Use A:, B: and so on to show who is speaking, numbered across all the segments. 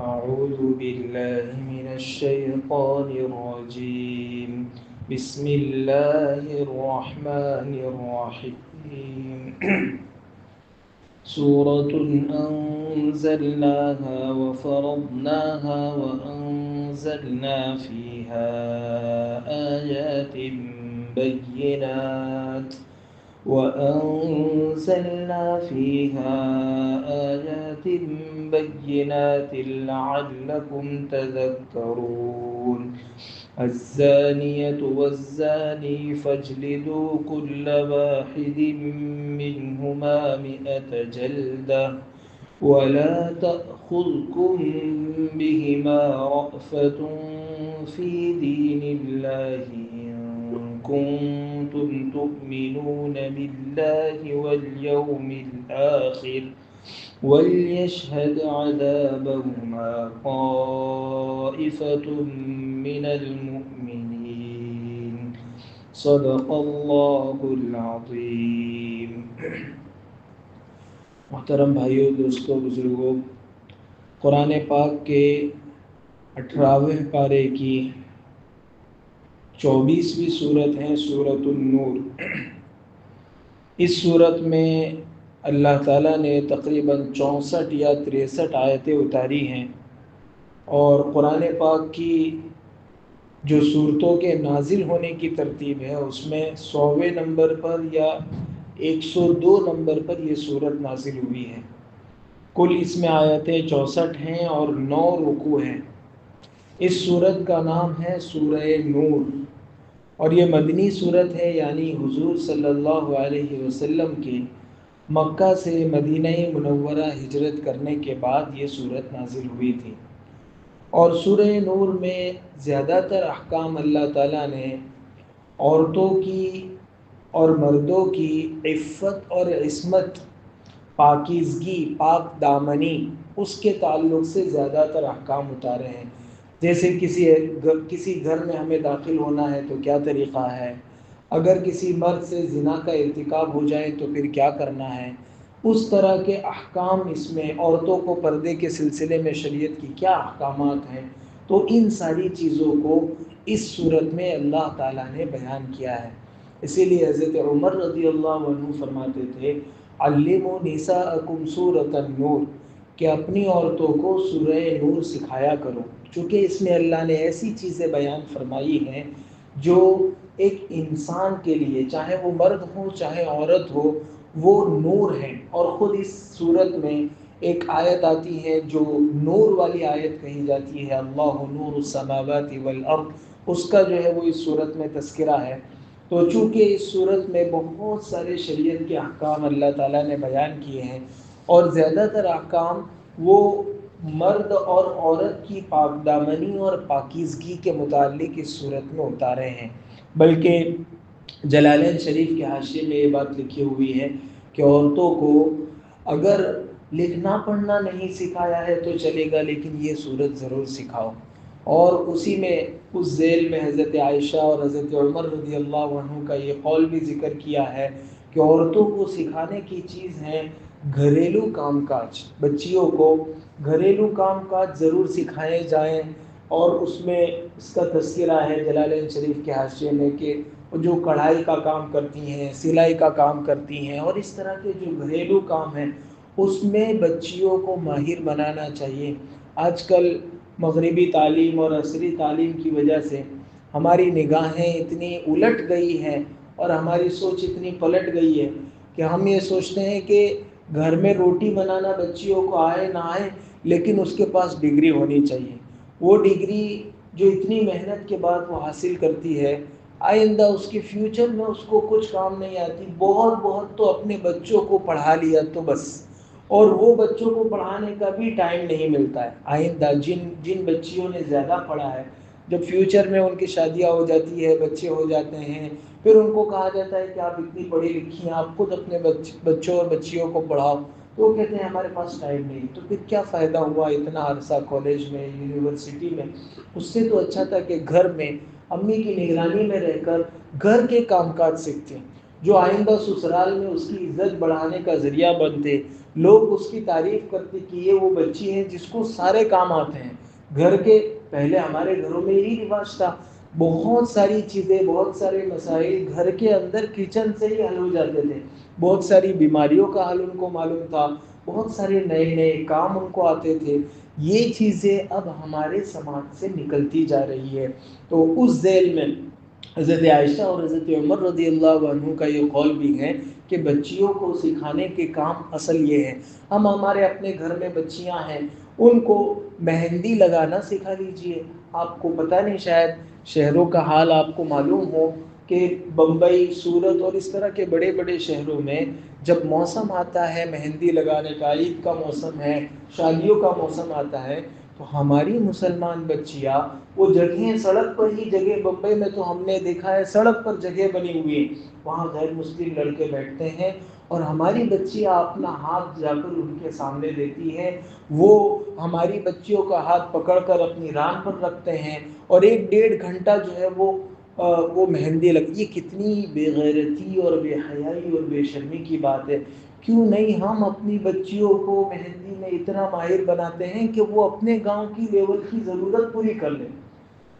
A: أعوذ بالله من الشيطان الرجيم. بسم الله الرحمن الرحيم. سورة أنزلناها وفرضناها وأنزلنا فيها آيات بينات لعلكم تذكرون. الزانية والزاني فاجلدوا كل واحد منهما 100 جلدة ولا تأخذكم بهما رأفة في دين الله إن كنتم تؤمنون بالله واليوم الآخر وليشهد عذابهما طائفة من المؤمنين. صدق الله العظیم. محترم بھائیوں، دوستوں، بزرگوں، قرآن پاک کے 18ویں پارے کی 24ویں صورت ہے سورۃ النور. اس صورت میں اللہ تعالیٰ نے تقریباً 64 یا 63 آیتیں اتاری ہیں، اور قرآن پاک کی جو صورتوں کے نازل ہونے کی ترتیب ہے اس میں 100ویں نمبر پر یا 102 نمبر پر یہ صورت نازل ہوئی ہے. کل اس میں آیتیں 64 ہیں اور 9 رکوع ہیں. اس صورت کا نام ہے سورہ نور، اور یہ مدنی صورت ہے، یعنی حضور صلی اللہ علیہ وسلم کے مکہ سے مدینہ منورہ ہجرت کرنے کے بعد یہ صورت نازل ہوئی تھی. اور سورہ نور میں زیادہ تر احکام اللہ تعالیٰ نے عورتوں کی اور مردوں کی عفت اور عصمت، پاکیزگی، پاک دامنی، اس کے تعلق سے زیادہ تر احکام اتارے ہیں. جیسے کسی گھر میں ہمیں داخل ہونا ہے تو کیا طریقہ ہے، اگر کسی مرد سے زنا کا ارتکاب ہو جائے تو پھر کیا کرنا ہے، اس طرح کے احکام اس میں. عورتوں کو پردے کے سلسلے میں شریعت کی کیا احکامات ہیں، تو ان ساری چیزوں کو اس صورت میں اللہ تعالیٰ نے بیان کیا ہے. اسی لیے حضرت عمر رضی اللہ عنہ فرماتے تھے، علموا نساءکم سورۃ النور، کہ اپنی عورتوں کو سورہ نور سکھایا کرو، چونکہ اس میں اللہ نے ایسی چیزیں بیان فرمائی ہیں جو ایک انسان کے لیے، چاہے وہ مرد ہو چاہے عورت ہو، وہ نور ہے. اور خود اس صورت میں ایک آیت آتی ہے جو نور والی آیت کہی جاتی ہے، اللہ نور السماوات والارض، اس کا جو ہے وہ اس صورت میں تذکرہ ہے. تو چونکہ اس صورت میں بہت سارے شریعت کے احکام اللہ تعالیٰ نے بیان کیے ہیں، اور زیادہ تر احکام وہ مرد اور عورت کی پاک دامنی اور پاکیزگی کے متعلق اس صورت میں اتارے ہیں. بلکہ جلالین شریف کے حاشیے میں یہ بات لکھی ہوئی ہے کہ عورتوں کو اگر لکھنا پڑھنا نہیں سکھایا ہے تو چلے گا، لیکن یہ صورت ضرور سکھاؤ. اور اسی میں اس ذیل میں حضرت عائشہ اور حضرت عمر رضی اللہ عنہ کا یہ قول بھی ذکر کیا ہے کہ عورتوں کو سکھانے کی چیز ہے گھریلو کام کاج. بچیوں کو گھریلو کام کاج ضرور سکھائے جائیں، اور اس میں اس کا تذکرہ ہے جلالین شریف کے حاشیے میں کہ جو کڑھائی کا کام کرتی ہیں، سلائی کا کام کرتی ہیں، اور اس طرح کے جو گھریلو کام ہیں اس میں بچیوں کو ماہر بنانا چاہیے. آج کل مغربی تعلیم اور عصری تعلیم کی وجہ سے ہماری نگاہیں اتنی الٹ گئی ہیں اور ہماری سوچ اتنی پلٹ گئی ہے کہ ہم یہ سوچتے ہیں کہ گھر میں روٹی بنانا بچیوں کو آئے نہ آئے، لیکن اس کے پاس ڈگری ہونی چاہیے. وہ ڈگری جو اتنی محنت کے بعد وہ حاصل کرتی ہے، آئندہ اس کے فیوچر میں اس کو کچھ کام نہیں آتی. بہت تو اپنے بچوں کو پڑھا لیا تو بس، اور وہ بچوں کو پڑھانے کا بھی ٹائم نہیں ملتا ہے. آئندہ جن بچیوں نے زیادہ پڑھا ہے، جب فیوچر میں ان کی شادیاں ہو جاتی ہے، بچے ہو جاتے ہیں، پھر ان کو کہا جاتا ہے کہ آپ اتنی پڑھی لکھی ہیں، آپ خود اپنے بچوں اور بچیوں کو پڑھاؤ، تو وہ کہتے ہیں ہمارے پاس ٹائم نہیں. تو پھر کیا فائدہ ہوا اتنا عرصہ کالج میں، یونیورسٹی میں؟ اس سے تو اچھا تھا کہ گھر میں امی کی نگرانی میں رہ کر گھر کے کام کاج سیکھتے، جو آئندہ سسرال میں اس کی عزت بڑھانے کا ذریعہ بنتے. لوگ اس کی تعریف کرتے کہ یہ وہ بچی ہے جس کو سارے کام آتے ہیں گھر کے. پہلے ہمارے گھروں میں یہی رواج تھا, بہت ساری چیزیں, بہت سارے مسائل گھر کے اندر کچن سے ہی حل ہو جاتے تھے, بہت ساری بیماریوں کا حل ان کو معلوم تھا, بہت سارے نئے نئے کام ان کو آتے تھے. یہ چیزیں اب ہمارے سماج سے نکلتی جا رہی ہے. تو اس ذیل میں حضرت عائشہ اور حضرت عمر رضی اللہ عنہ کا یہ قول بھی ہے کہ بچیوں کو سکھانے کے کام اصل یہ ہے. ہم ہمارے اپنے گھر میں بچیاں ہیں, ان کو مہندی لگانا سکھا دیجئے. آپ کو پتہ نہیں, شاید شہروں کا حال آپ کو معلوم ہو کہ بمبئی, سورت اور اس طرح کے بڑے بڑے شہروں میں جب موسم آتا ہے مہندی لگانے کا, عید کا موسم ہے, شادیوں کا موسم آتا ہے, تو ہماری مسلمان بچیاں وہ جگہیں سڑک پر ہی جگہ, بمبئی میں تو ہم نے دیکھا ہے سڑک پر جگہ بنی ہوئی ہے, وہاں غیر مسلم لڑکے بیٹھتے ہیں اور ہماری بچیاں اپنا ہاتھ جا کر ان کے سامنے دیتی ہیں. وہ ہماری بچیوں کا ہاتھ پکڑ کر اپنی ران پر رکھتے ہیں اور 1-1.5 گھنٹہ جو ہے وہ مہندی لگتی ہے. کتنی بے غیرتی اور بے حیائی اور بے شرمی کی بات ہے. کیوں نہیں ہم اپنی بچیوں کو مہندی میں اتنا ماہر بناتے ہیں کہ وہ اپنے گاؤں کی لیول کی ضرورت پوری کر لیں.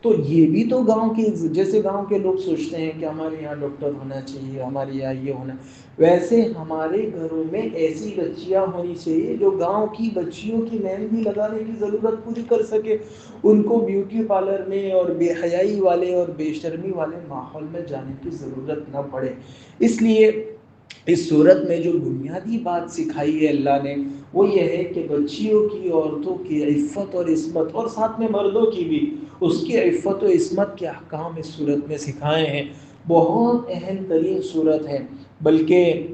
A: تو یہ بھی تو گاؤں کے, جیسے گاؤں کے لوگ سوچتے ہیں کہ ہمارے یہاں ڈاکٹر ہونا چاہیے, ہمارے یہاں یہ ہونا, ویسے ہمارے گھروں میں ایسی بچیاں ہونی چاہیے جو گاؤں کی بچیوں کی مہندی لگانے کی ضرورت پوری کر سکے. ان کو بیوٹی پارلر میں اور بے حیائی والے اور بے شرمی والے ماحول میں جانے کی ضرورت نہ پڑے. اس لیے اس صورت میں جو بنیادی بات سکھائی ہے اللہ نے, وہ یہ ہے کہ بچیوں کی, عورتوں کی عفت اور عصمت, اور ساتھ میں مردوں کی بھی, اس کی عفت و عصمت کے احکام اس صورت میں سکھائے ہیں. بہت اہم ترین صورت ہے. بلکہ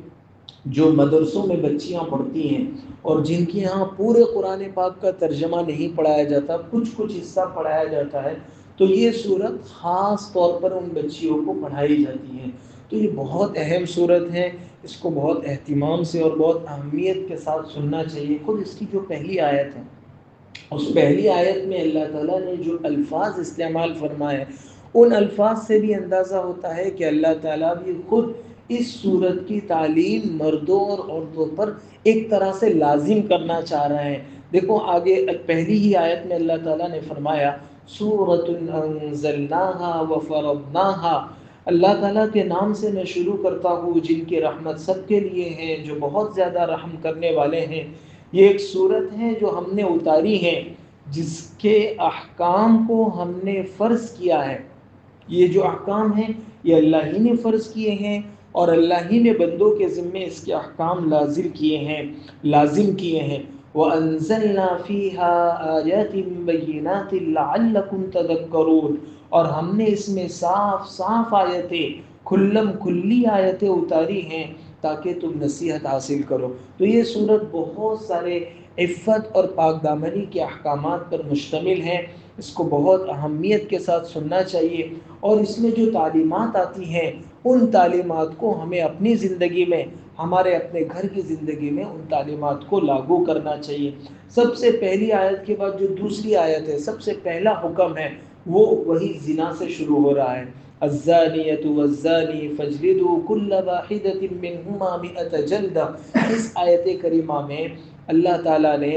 A: جو مدرسوں میں بچیاں پڑھتی ہیں اور جن کے یہاں پورے قرآن پاک کا ترجمہ نہیں پڑھایا جاتا, کچھ کچھ حصہ پڑھایا جاتا ہے, تو یہ صورت خاص طور پر ان بچیوں کو پڑھائی جاتی ہے. تو یہ بہت اہم صورت ہے, اس کو بہت اہتمام سے اور بہت اہمیت کے ساتھ سننا چاہیے. خود اس کی جو پہلی آیت ہے, اس پہلی آیت میں اللہ تعالیٰ نے جو الفاظ استعمال فرمائے, ان الفاظ سے بھی اندازہ ہوتا ہے کہ اللہ تعالیٰ بھی خود اس صورت کی تعلیم مردوں اور عورتوں پر ایک طرح سے لازم کرنا چاہ رہے ہیں. دیکھو آگے پہلی ہی آیت میں اللہ تعالیٰ نے فرمایا سورۃ انزلناها وفرضناها, اللہ تعالیٰ کے نام سے میں شروع کرتا ہوں جن کی رحمت سب کے لیے ہیں, جو بہت زیادہ رحم کرنے والے ہیں. یہ ایک صورت ہے جو ہم نے اتاری ہے, جس کے احکام کو ہم نے فرض کیا ہے. یہ جو احکام ہیں یہ اللہ ہی نے فرض کیے ہیں اور اللہ ہی نے بندوں کے ذمے اس کے احکام لازم کیے ہیں. وَأَنزَلْنَا فِيهَا آيَاتٍ بَيِّنَاتٍ لَعَلَّكُمْ تَذَكَّرُونَ, اور ہم نے اس میں صاف صاف آیتیں, کھلم کھلی آیتیں اتاری ہیں تاکہ تم نصیحت حاصل کرو. تو یہ صورت بہت سارے عفت اور پاک دامنی کے احکامات پر مشتمل ہے. اس کو بہت اہمیت کے ساتھ سننا چاہیے, اور اس میں جو تعلیمات آتی ہیں ان تعلیمات کو ہمیں اپنی زندگی میں, ہمارے اپنے گھر کی زندگی میں ان تعلیمات کو لاگو کرنا چاہیے. سب سے پہلی آیت کے بعد جو دوسری آیت ہے, سب سے پہلا حکم ہے وہ وہی زنا سے شروع ہو رہا ہے. الزانیۃ والزانی فاجلدوا کل واحدۃ منہما 100 جلدہ. اس آیت کریمہ میں اللہ تعالیٰ نے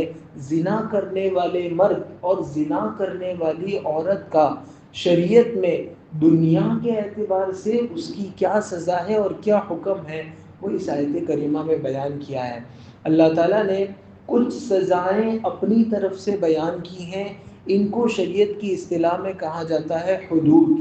A: زنا کرنے والے مرد اور زنا کرنے والی عورت کا شریعت میں دنیا کے اعتبار سے اس کی کیا سزا ہے اور کیا حکم ہے, وہ اس آیت کریمہ میں بیان کیا ہے. اللہ تعالیٰ نے کچھ سزائیں اپنی طرف سے بیان کی ہیں, ان کو شریعت کی اصطلاح میں کہا جاتا ہے حدود.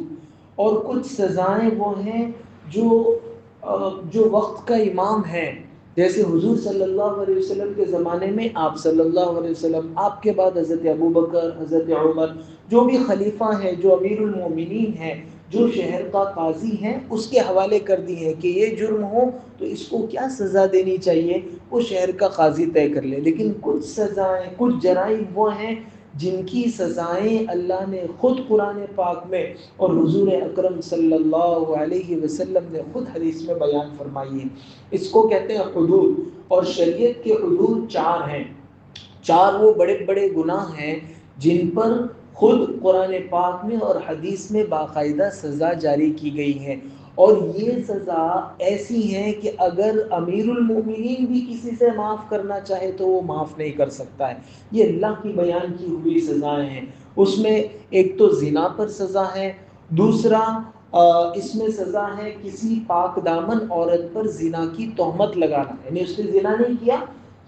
A: اور کچھ سزائیں وہ ہیں جو وقت کا امام ہے, جیسے حضور صلی اللہ علیہ وسلم کے زمانے میں آپ صلی اللہ علیہ وسلم, آپ کے بعد حضرت ابوبکر, حضرت عمر, جو بھی خلیفہ ہیں, جو امیر المومنین ہیں, جو شہر کا قاضی ہیں, اس کے حوالے کر دی ہیں کہ یہ جرم ہو تو اس کو کیا سزا دینی چاہیے, وہ شہر کا قاضی طے کر لے. لیکن کچھ سزائیں, کچھ جرائم وہ ہیں جن کی سزائیں اللہ نے خود قرآن پاک میں اور حضور اکرم صلی اللہ علیہ وسلم نے خود حدیث میں بیان فرمائی ہے. اس کو کہتے ہیں حدود. اور شریعت کے حدود 4 ہیں. 4 وہ بڑے بڑے گناہ ہیں جن پر خود قرآن پاک میں اور حدیث میں باقاعدہ سزا جاری کی گئی ہے. اور یہ سزا ایسی ہے کہ اگر امیر المومنین بھی کسی سے معاف کرنا چاہے تو وہ معاف نہیں کر سکتا ہے۔ یہ اللہ کی بیان کی ہوئی سزائیں ہیں۔ اس میں ایک تو زنا پر سزا ہے، دوسرا اس میں سزا ہے کسی پاک دامن عورت پر زنا کی تہمت لگانا، یعنی اس نے زنا نہیں کیا،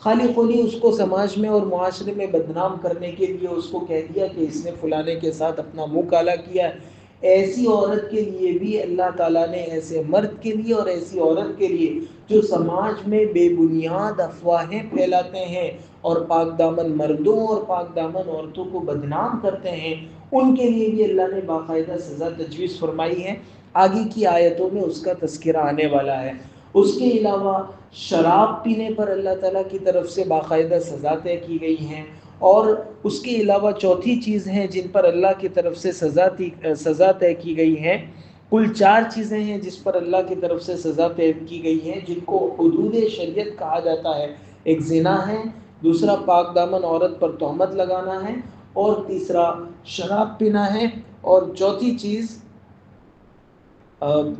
A: خالی خودی اس کو سماج میں اور معاشرے میں بدنام کرنے کے لیے اس کو کہہ دیا کہ اس نے فلانے کے ساتھ اپنا منہ کالا کیا ہے۔ ایسی عورت کے لیے بھی اللہ تعالیٰ نے، ایسے مرد کے لیے اور ایسی عورت کے لیے جو سماج میں بے بنیاد افواہیں پھیلاتے ہیں اور پاک دامن مردوں اور پاک دامن عورتوں کو بدنام کرتے ہیں، ان کے لیے بھی اللہ نے باقاعدہ سزا تجویز فرمائی ہے۔ آگے کی آیتوں میں اس کا تذکرہ آنے والا ہے۔ اس کے علاوہ شراب پینے پر اللہ تعالیٰ کی طرف سے باقاعدہ سزا طے کی گئی ہیں، اور اس کے علاوہ چوتھی چیز ہیں جن پر اللہ کی طرف سے سزا طے کی گئی ہے۔ کل 4 چیزیں ہیں جس پر اللہ کی طرف سے سزا طے کی گئی ہیں، جن کو حدود شریعت کہا جاتا ہے۔ ایک زنا ہے، دوسرا پاک دامن عورت پر تہمت لگانا ہے، اور تیسرا شراب پینا ہے، اور چوتھی چیز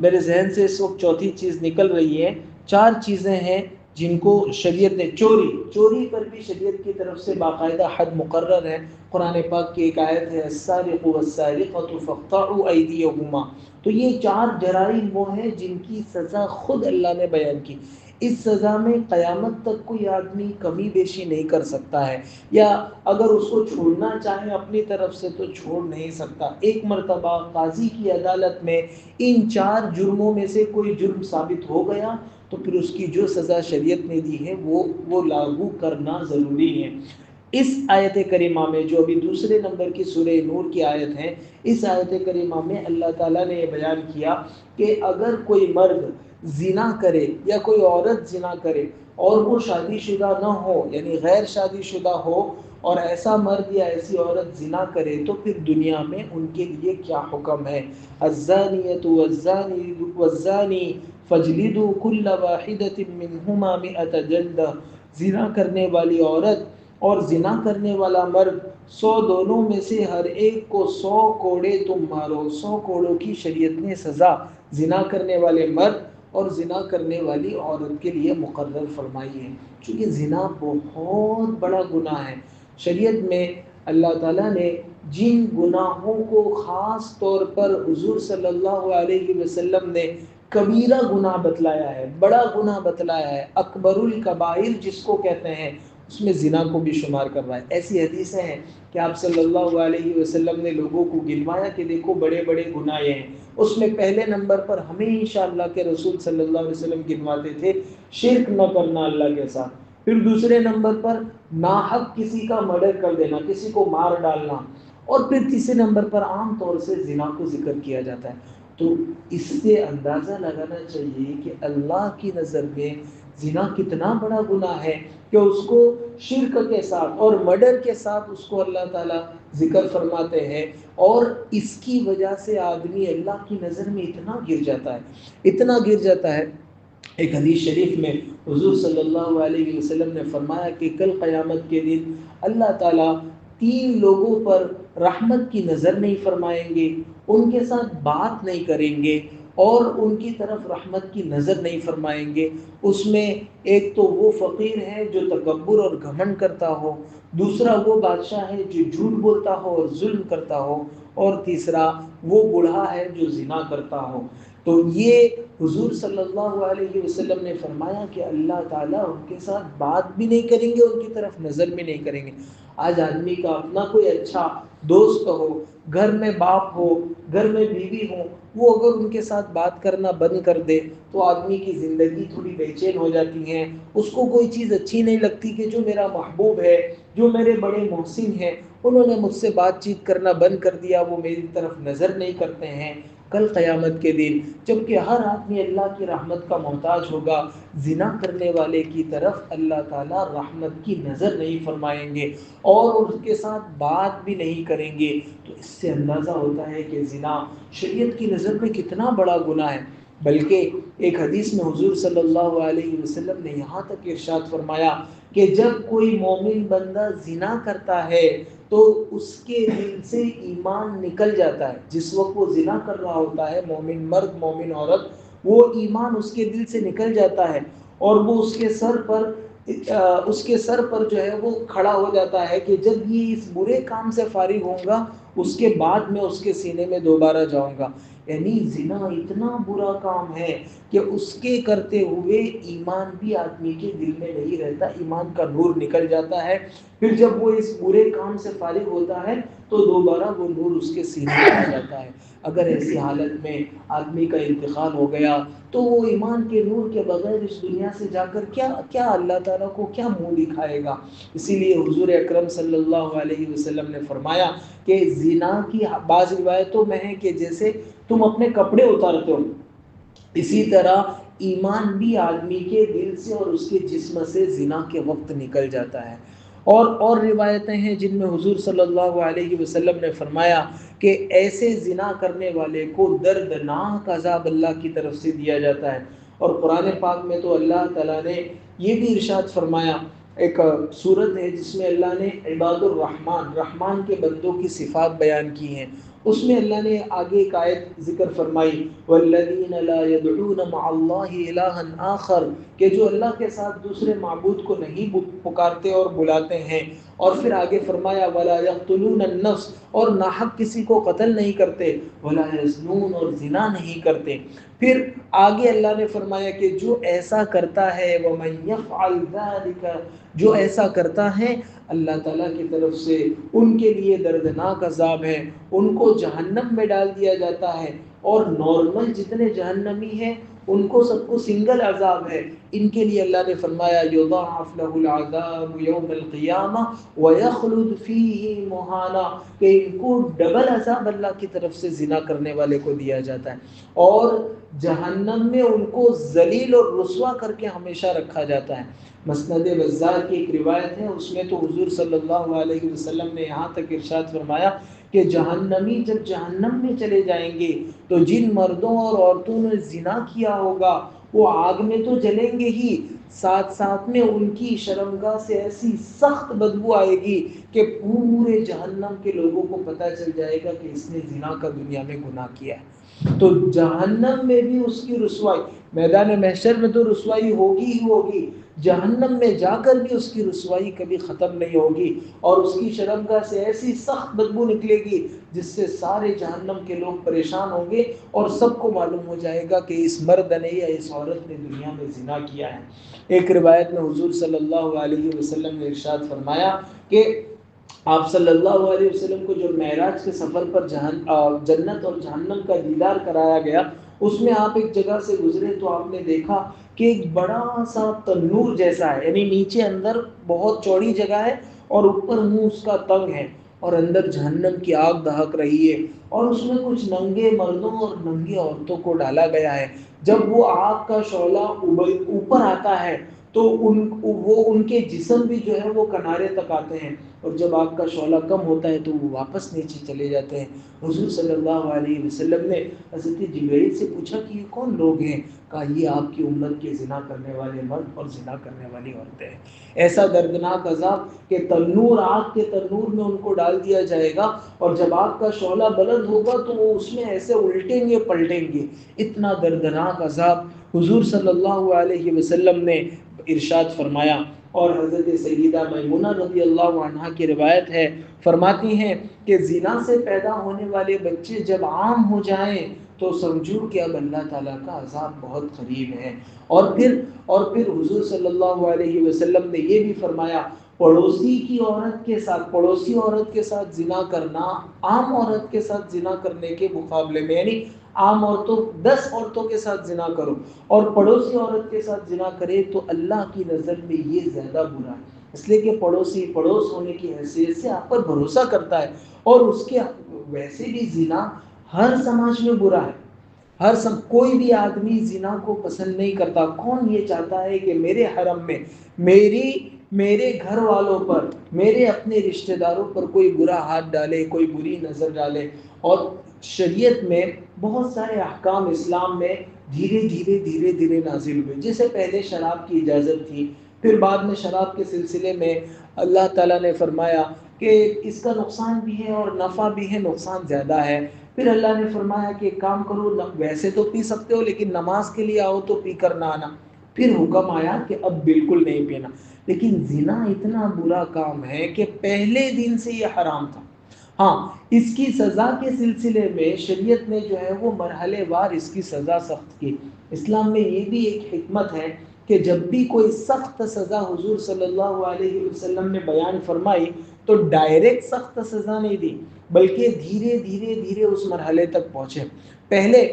A: میرے ذہن سے اس وقت چوتھی چیز نکل رہی ہے۔ 4 چیزیں ہیں جن کو شریعت نے، چوری پر بھی شریعت کی طرف سے باقاعدہ حد مقرر ہے۔ قرآن پاک کی ایک آیت ہے السارق والسارقۃ فاقطعوا ایدیہما، تو یہ 4 جرائم وہ ہیں جن کی سزا خود اللہ نے بیان کی۔ اس سزا میں قیامت تک کوئی آدمی کمی بیشی نہیں کر سکتا ہے، یا اگر اس کو چھوڑنا چاہے اپنی طرف سے تو چھوڑ نہیں سکتا۔ ایک مرتبہ قاضی کی عدالت میں ان 4 جرموں میں سے کوئی جرم ثابت ہو گیا تو پھر اس کی جو سزا شریعت نے دی ہے وہ لاگو کرنا ضروری ہے۔ اس آیت کریمہ میں جو ابھی دوسرے نمبر کی سورہ نور کی آیت ہے، اس آیت کریمہ میں اللہ تعالیٰ نے یہ بیان کیا کہ اگر کوئی مرد زنا کرے یا کوئی عورت زنا کرے اور وہ شادی شدہ نہ ہو، یعنی غیر شادی شدہ ہو، اور ایسا مرد یا ایسی عورت زنا کرے تو پھر دنیا میں ان کے لیے کیا حکم ہے۔ الزانیۃ والزانی فاجلدوا کل واحدۃ منہما 100 جلدہ، زنا کرنے والی عورت اور زنا کرنے والا مرد 100 دونوں میں سے ہر ایک کو 100 کوڑے تم مارو۔ 100 کوڑوں کی شریعت نے سزا زنا کرنے والے مرد اور زنا کرنے والی عورت کے لیے مقرر فرمائی ہے، چونکہ زنا بہت بڑا گناہ ہے۔ شریعت میں اللہ تعالیٰ نے جن گناہوں کو خاص طور پر حضور صلی اللہ علیہ وسلم نے کبیرہ گناہ بتلایا ہے، بڑا گناہ بتلایا ہے، اکبر الکبائر جس کو کہتے ہیں، اس میں زنا کو بھی شمار کر رہا ہے۔ ایسی حدیثیں ہیں کہ آپ صلی اللہ علیہ وسلم نے لوگوں کو گنوایا کہ دیکھو بڑے بڑے گناہ ہیں۔ اس میں پہلے نمبر پر ہمیشہ اللہ کے رسول صلی اللہ علیہ وسلم گنواتے تھے شرک نہ کرنا اللہ کے ساتھ، پھر دوسرے نمبر پر ناحق کسی کا مرڈر کر دینا، کسی کو مار ڈالنا، اور پھر تیسرے نمبر پر عام طور سے زنا کو ذکر کیا جاتا ہے۔ تو اس سے اندازہ لگانا چاہیے کہ اللہ کی نظر میں زنا کتنا بڑا گناہ ہے کہ اس کو شرک کے ساتھ اور مرڈر کے ساتھ اس کو اللہ تعالیٰ ذکر فرماتے ہیں، اور اس کی وجہ سے آدمی اللہ کی نظر میں اتنا گر جاتا ہے۔ ایک حدیث شریف میں حضور صلی اللہ علیہ وسلم نے فرمایا کہ کل قیامت کے دن اللہ تعالیٰ 3 لوگوں پر رحمت کی نظر نہیں فرمائیں گے، ان کے ساتھ بات نہیں کریں گے اور ان کی طرف رحمت کی نظر نہیں فرمائیں گے۔ اس میں ایک تو وہ فقیر ہے جو تکبر اور گھمنڈ کرتا ہو، دوسرا وہ بادشاہ ہے جو جھوٹ بولتا ہو اور ظلم کرتا ہو، اور تیسرا وہ بوڑھا ہے جو زنا کرتا ہو۔ تو یہ حضور صلی اللہ علیہ وسلم نے فرمایا کہ اللہ تعالیٰ ان کے ساتھ بات بھی نہیں کریں گے، ان کی طرف نظر بھی نہیں کریں گے۔ آج آدمی کا اپنا کوئی اچھا دوست ہو، گھر میں باپ ہو، گھر میں بیوی ہو، وہ اگر ان کے ساتھ بات کرنا بند کر دے تو آدمی کی زندگی تھوڑی بے چین ہو جاتی ہے۔ اس کو کوئی چیز اچھی نہیں لگتی کہ جو میرا محبوب ہے، جو میرے بڑے محسن ہیں، انہوں نے مجھ سے بات چیت کرنا بند کر دیا، وہ میری طرف نظر نہیں کرتے ہیں۔ کل قیامت کے دن جبکہ ہر آدمی اللہ کی رحمت کا محتاج ہوگا، زنا کرنے والے کی طرف اللہ تعالیٰ رحمت کی نظر نہیں فرمائیں گے اور اس کے ساتھ بات بھی نہیں کریں گے۔ تو اس سے اندازہ ہوتا ہے کہ زنا شریعت کی نظر میں کتنا بڑا گناہ ہے۔ بلکہ ایک حدیث میں حضور صلی اللہ علیہ وسلم نے یہاں تک ارشاد فرمایا کہ جب کوئی مومن بندہ زنا کرتا ہے تو اس کے دل سے ایمان نکل جاتا ہے. جس وقت وہ زنا کر رہا ہوتا ہے، مومن مرد مومن عورت، وہ ایمان اس کے دل سے نکل جاتا ہے اور وہ اس کے سر پر جو ہے وہ کھڑا ہو جاتا ہے کہ جب یہ اس برے کام سے فارغ ہوں گا اس کے بعد میں اس کے سینے میں دوبارہ جاؤں گا. یعنی زنا اتنا برا کام ہے کہ اس کے کرتے ہوئے ایمان بھی آدمی کے دل میں نہیں رہتا، ایمان کا نور نکل جاتا ہے. پھر جب وہ اس برے کام سے فارغ ہوتا ہے تو دوبارہ وہ نور اس کے سینے میں آ جاتا ہے. اگر ایسی حالت میں آدمی کا انتقال ہو گیا تو وہ ایمان کے نور کے بغیر اس دنیا سے جا کر کیا اللہ تعالیٰ کو کیا منہ دکھائے گا. اسی لیے حضور اکرم صلی اللہ علیہ وسلم نے فرمایا کہ زنا کی بعض روایتوں میں ہے کہ جیسے تم اپنے کپڑے اتارتے ہو، اسی طرح ایمان بھی آدمی کے دل سے اور اس کے جسم سے زنا کے وقت نکل جاتا ہے. اور روایتیں ہیں جن میں حضور صلی اللہ علیہ وسلم نے فرمایا کہ ایسے زنا کرنے والے کو دردناک عذاب اللہ کی طرف سے دیا جاتا ہے. اور قرآن پاک میں تو اللہ تعالیٰ نے یہ بھی ارشاد فرمایا، ایک سورت ہے جس میں اللہ نے عباد الرحمن، رحمان کے بندوں کی صفات بیان کی ہیں. اس میں اللہ نے آگے ایک آیت ذکر فرمائی، والذین لا يدعون مع اللہ الہا آخر، کہ جو اللہ کے ساتھ دوسرے معبود کو نہیں پکارتے اور بلاتے ہیں. اور پھر آگے فرمایا ولا یقتلون النفس، اور ناحق کسی کو قتل نہیں کرتے، ولا یزنون، اور زنا نہیں کرتے. پھر آگے اللہ نے فرمایا کہ جو ایسا کرتا ہے ومن یفعل ذلک، جو ایسا کرتا ہے اللہ تعالیٰ کی طرف سے ان کے لیے دردناک عذاب ہے، ان کو جہنم میں ڈال دیا جاتا ہے. اور نارمل جتنے جہنمی ہیں ان کو سب کو سنگل عذاب ہے. ان کے لیے اللہ نے فرمایا یضاعف له العذاب یوم القیامہ ویخلد فیہ مہانا، کہ ان کو ڈبل عذاب اللہ کی طرف سے زنا کرنے والے کو دیا جاتا ہے اور جہنم میں ان کو ذلیل اور رسوا کر کے ہمیشہ رکھا جاتا ہے. مسند بزار کی ایک روایت ہے، اس میں تو حضور صلی اللہ علیہ وسلم نے یہاں تک ارشاد فرمایا کہ جہنمی جب جہنم میں چلے جائیں گے تو جن مردوں اور عورتوں نے زنا کیا ہوگا وہ آگ میں تو جلیں گے ہی، ساتھ ساتھ میں ان کی شرمگاہ سے ایسی سخت بدبو آئے گی کہ پورے جہنم کے لوگوں کو پتہ چل جائے گا کہ اس نے زنا کا دنیا میں گناہ کیا ہے. تو جہنم میں بھی اس کی رسوائی، میدان محشر میں تو رسوائی ہوگی ہی ہوگی، جہنم میں جا کر بھی اس کی رسوائی کبھی ختم نہیں ہوگی. اور اس کی شرمگاہ سے ایسی سخت بدبو نکلے گی جس سے سارے جہنم کے لوگ پریشان ہوں گے اور سب کو معلوم ہو جائے گا کہ اس مرد نے یا اس عورت نے دنیا میں زنا کیا ہے. ایک روایت میں حضور صلی اللہ علیہ وسلم نے ارشاد فرمایا کہ آپ صلی اللہ علیہ وسلم کو جو معراج کے سفر پر جنت اور جہنم کا دیدار کرایا گیا، اس میں آپ ایک جگہ سے گزرے تو آپ نے دیکھا کہ ایک بڑا سا تنور جیسا ہے، یعنی نیچے اندر بہت چوڑی جگہ ہے اور اوپر منہ اس کا تنگ ہے اور اندر جہنم کی آگ دہک رہی ہے اور اس میں کچھ ننگے مردوں اور ننگی عورتوں کو ڈالا گیا ہے. جب وہ آگ کا شعلہ اوپر آتا ہے تو ان کے جسم بھی جو ہے وہ کنارے تک آتے ہیں اور جب آگ کا شعلہ کم ہوتا ہے تو وہ واپس نیچے چلے جاتے ہیں. حضور صلی اللہ علیہ وسلم نے حضرت جبرائیل سے پوچھا کہ یہ کون لوگ ہیں؟ کہا یہ آپ کی امت کے زنا کرنے والے مرد اور زنا کرنے والی عورتیں ہیں. ایسا دردناک عذاب کہ تنور، آگ کے تنور میں ان کو ڈال دیا جائے گا اور جب آگ کا شعلہ بلند ہوگا تو وہ اس میں ایسے الٹیں گے پلٹیں گے. اتنا دردناک عذاب حضور صلی اللہ علیہ وسلم نے ارشاد فرمایا. اور حضرت سیدہ میمونہ رضی اللہ عنہا کی روایت ہے، فرماتی ہیں کہ زنا سے پیدا ہونے والے بچے جب عام ہو جائیں تو سمجھو کہ اب اللہ تعالیٰ کا عذاب بہت قریب ہے. اور پھر حضور صلی اللہ علیہ وسلم نے یہ بھی فرمایا پڑوسی عورت کے ساتھ زنا کرنا عام عورت کے ساتھ زنا کرنے کے مقابلے میں، یعنی عام عورتوں 10 عورتوں کے ساتھ زنا کرو اور پڑوسی عورت کے ساتھ زنا کرے تو اللہ کی نظر میں یہ زیادہ برا ہے، اس لیے کہ پڑوسی پڑوس ہونے کی حیثیت سے آپ پر بھروسہ کرتا ہے اور اس کے ویسے بھی زنا ہر سماج میں برا ہے. کوئی بھی آدمی زنا کو پسند نہیں کرتا. کون یہ چاہتا ہے کہ میرے حرم میں میری میرے گھر والوں پر، میرے اپنے رشتہ داروں پر کوئی برا ہاتھ ڈالے، کوئی بری نظر ڈالے۔ اور شریعت میں بہت سارے احکام اسلام میں دھیرے دھیرے نازل ہوئے۔ جیسے پہلے شراب کی اجازت تھی، پھر بعد میں شراب کے سلسلے میں اللہ تعالیٰ نے فرمایا کہ اس کا نقصان بھی ہے اور نفع بھی ہے، نقصان زیادہ ہے۔ پھر اللہ نے فرمایا کہ ایک کام کرو، ویسے تو پی سکتے ہو لیکن نماز کے لیے آؤ تو پی کر نہ آنا۔ پھر حکم آیا کہ اب بالکل نہیں پینا۔ لیکن زنا اتنا برا کام ہے کہ پہلے دن سے یہ حرام تھا۔ ہاں، اس کی سزا کے سلسلے میں شریعت نے جو ہے وہ مرحلے وار اس کی سزا سخت کی۔ اسلام میں یہ بھی ایک حکمت ہے کہ جب بھی کوئی سخت سزا حضور صلی اللہ علیہ وسلم نے بیان فرمائی تو ڈائریکٹ سخت سزا نہیں دی، بلکہ دھیرے دھیرے اس مرحلے تک پہنچے۔ پہلے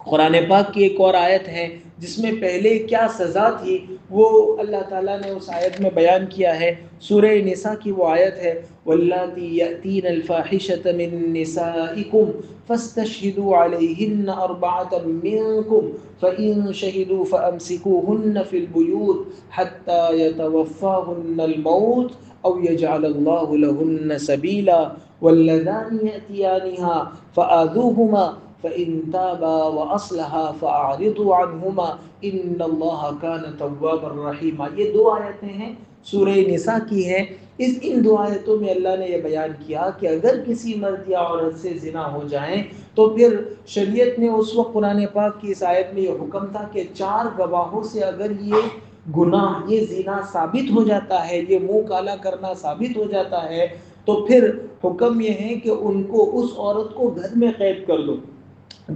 A: قرآن پاک کی ایک اور آیت ہے جس میں پہلے کیا سزا تھی وہ اللہ تعالیٰ نے اس آیت میں بیان کیا ہے۔ سورہ نساء کی وہ آیت ہے واللاتی یأتین الفاحشۃ من نسائکم فاستشہدوا علیہن اربعۃ منکم فإن شہدوا فأمسکوہن فی البیوت حتی یتوفاہن الموت او یجعل اللہ لہن سبیلا واللذان یأتیانہا فآذوہما فإن تابا وأصلحا فأعرضوا عنهما إن الله كان توابا رحيما۔ یہ دو آیتیں ہیں، سورہ نساء کی ہیں۔ ان دو آیتوں میں اللہ نے یہ بیان کیا کہ اگر کسی مرد یا عورت سے زنا ہو جائیں تو پھر شریعت نے اس وقت قرآن پاک کی اس آیت میں یہ حکم تھا کہ 4 گواہوں سے اگر یہ گناہ، یہ زنا ثابت ہو جاتا ہے، یہ منہ کالا کرنا ثابت ہو جاتا ہے، تو پھر حکم یہ ہے کہ ان کو، اس عورت کو گھر میں قید کر دو،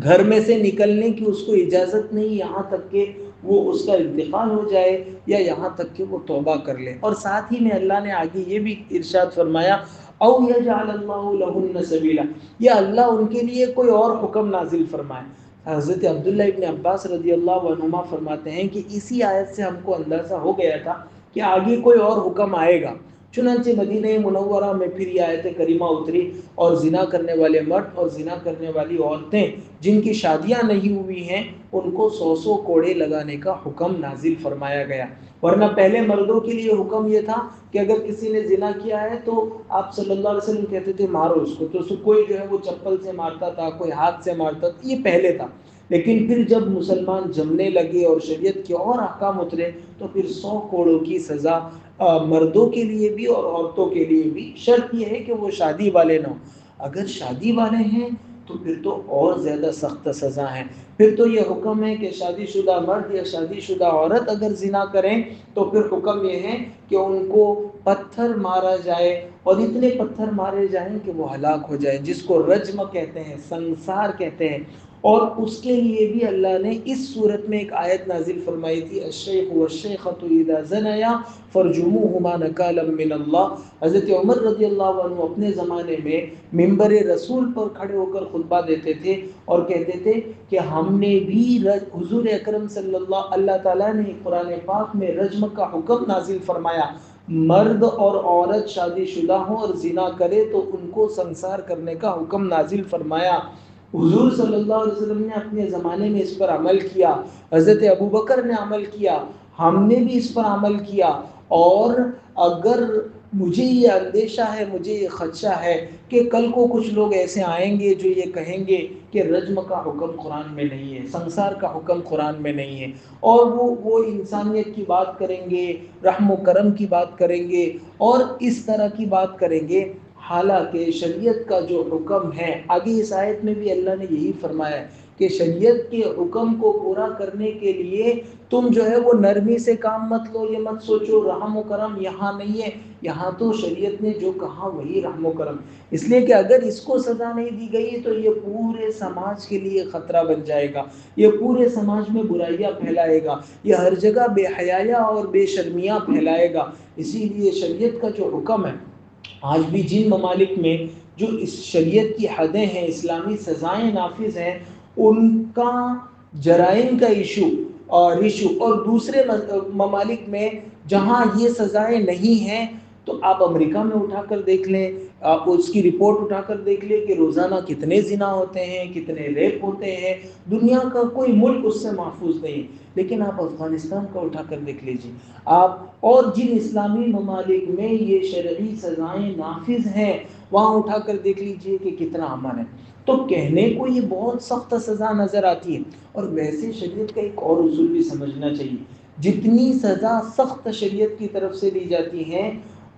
A: گھر میں سے نکلنے کی اس کو اجازت نہیں یہاں تک کہ وہ اس کا انتقال ہو جائے یا یہاں تک کہ وہ توبہ کر لے۔ اور ساتھ ہی میں اللہ نے آگے یہ بھی ارشاد فرمایا او یجعل اللہ لہن سبیلا، یا اللہ ان کے لیے کوئی اور حکم نازل فرمائے۔ حضرت عبداللہ ابن عباس رضی اللہ عنہما فرماتے ہیں کہ اسی آیت سے ہم کو اندازہ ہو گیا تھا کہ آگے کوئی اور حکم آئے گا۔ چنانچہ مدینہ منورہ میں پھر یہ آیت کریمہ اتری اور زنا کرنے والے مرد اور زنا کرنے والی عورتیں جن کی شادیاں نہیں ہوئی ہیں ان کو 100 کوڑے لگانے کا حکم نازل فرمایا گیا۔ ورنہ پہلے مردوں کے لیے حکم یہ تھا کہ اگر کسی نے زنا کیا ہے تو آپ صلی اللہ علیہ وسلم کہتے تھے مارو اس کو، تو کوئی جو ہے وہ چپل سے مارتا تھا، کوئی ہاتھ سے مارتا تھا، یہ پہلے تھا۔ لیکن پھر جب مسلمان جمنے لگے اور شریعت کے اور احکام اترے تو پھر 100 کوڑوں کی سزا مردوں کے لیے بھی اور عورتوں کے لیے بھی۔ شرط یہ ہے کہ وہ شادی والے نہ ہوں۔ اگر شادی والے ہیں تو پھر تو اور زیادہ سخت سزا ہے۔ پھر تو یہ حکم ہے کہ شادی شدہ مرد یا شادی شدہ عورت اگر زنا کریں تو پھر حکم یہ ہے کہ ان کو پتھر مارا جائے، اور اتنے پتھر مارے جائیں کہ وہ ہلاک ہو جائے، جس کو رجم کہتے ہیں، سنسار کہتے ہیں۔ اور اس کے لیے بھی اللہ نے اس صورت میں ایک آیت نازل فرمائی تھی الشیخ والشیخۃ اذا زنیا فرجموہما نکالا من اللہ۔ حضرت عمر رضی اللہ عنہ اپنے زمانے میں منبر رسول پر کھڑے ہو کر خطبہ دیتے تھے اور کہتے تھے کہ ہم نے بھی حضور اکرم صلی اللہ تعالیٰ نے قرآن پاک میں رجم کا حکم نازل فرمایا، مرد اور عورت شادی شدہ ہوں اور زنا کرے تو ان کو سنسار کرنے کا حکم نازل فرمایا۔ حضور صلی اللہ علیہ وسلم نے اپنے زمانے میں اس پر عمل کیا، حضرت ابوبکر نے عمل کیا، ہم نے بھی اس پر عمل کیا۔ اور اگر مجھے یہ اندیشہ ہے، مجھے یہ خدشہ ہے کہ کل کو کچھ لوگ ایسے آئیں گے جو یہ کہیں گے کہ رجم کا حکم قرآن میں نہیں ہے، سنسار کا حکم قرآن میں نہیں ہے، اور وہ انسانیت کی بات کریں گے، رحم و کرم کی بات کریں گے اور اس طرح کی بات کریں گے، حالانکہ شریعت کا جو حکم ہے، آگے اس آیت میں بھی اللہ نے یہی فرمایا ہے کہ شریعت کے حکم کو پورا کرنے کے لیے تم جو ہے وہ نرمی سے کام مت لو، یہ مت سوچو رحم و کرم یہاں نہیں ہے، یہاں تو شریعت نے جو کہا وہی رحم و کرم، اس لیے کہ اگر اس کو سزا نہیں دی گئی تو یہ پورے سماج کے لیے خطرہ بن جائے گا، یہ پورے سماج میں برائیاں پھیلائے گا، یہ ہر جگہ بے حیایا اور بے شرمیاں پھیلائے گا۔ اسی لیے شریعت کا جو حکم ہے، آج بھی جن ممالک میں جو اس شریعت کی حدیں ہیں، اسلامی سزائیں نافذ ہیں، ان کا جرائم کا ایشو اور دوسرے ممالک میں جہاں یہ سزائیں نہیں ہیں تو آپ امریکہ میں اٹھا کر دیکھ لیں، آپ اس کی رپورٹ اٹھا کر دیکھ لیں کہ روزانہ کتنے زنا ہوتے ہیں، کتنے ریپ ہوتے ہیں، دنیا کا کوئی ملک اس سے محفوظ نہیں۔ لیکن آپ افغانستان کا اٹھا کر دیکھ لیجیے، آپ اور جن اسلامی ممالک میں یہ شرعی سزائیں نافذ ہیں وہاں اٹھا کر دیکھ لیجیے کہ کتنا امن ہے۔ تو کہنے کو یہ بہت سخت سزا نظر آتی ہے، اور ویسے شریعت کا ایک اور اصول بھی سمجھنا چاہیے، جتنی سزا سخت شریعت کی طرف سے دی جاتی ہے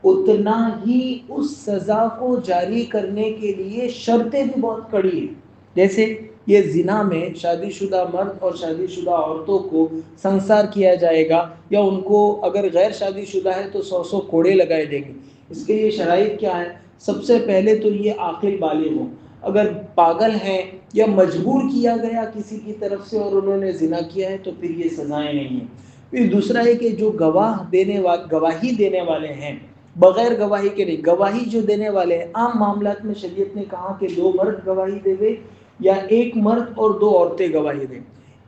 A: اتنا ہی اس سزا کو جاری کرنے کے لیے شرطیں بھی بہت کڑی ہیں۔ جیسے یہ زنا میں شادی شدہ مرد اور شادی شدہ عورتوں کو سنسار کیا جائے گا، یا ان کو اگر غیر شادی شدہ ہے تو 100 کوڑے لگائے جائیں گے۔ اس کے یہ شرائط کیا ہے؟ سب سے پہلے تو یہ عاقل بالغ ہو، اگر پاگل ہیں یا مجبور کیا گیا کسی کی طرف سے اور انہوں نے زنا کیا ہے تو پھر یہ سزائیں نہیں ہیں۔ پھر دوسرا ہے کہ جو گواہی دینے والے ہیں، بغیر گواہی کے نہیں، گواہی جو دینے والے ہیں، عام معاملات میں شریعت نے کہا کہ 2 مرد گواہی دے دے یا 1 مرد اور 2 عورتیں گواہی دیں۔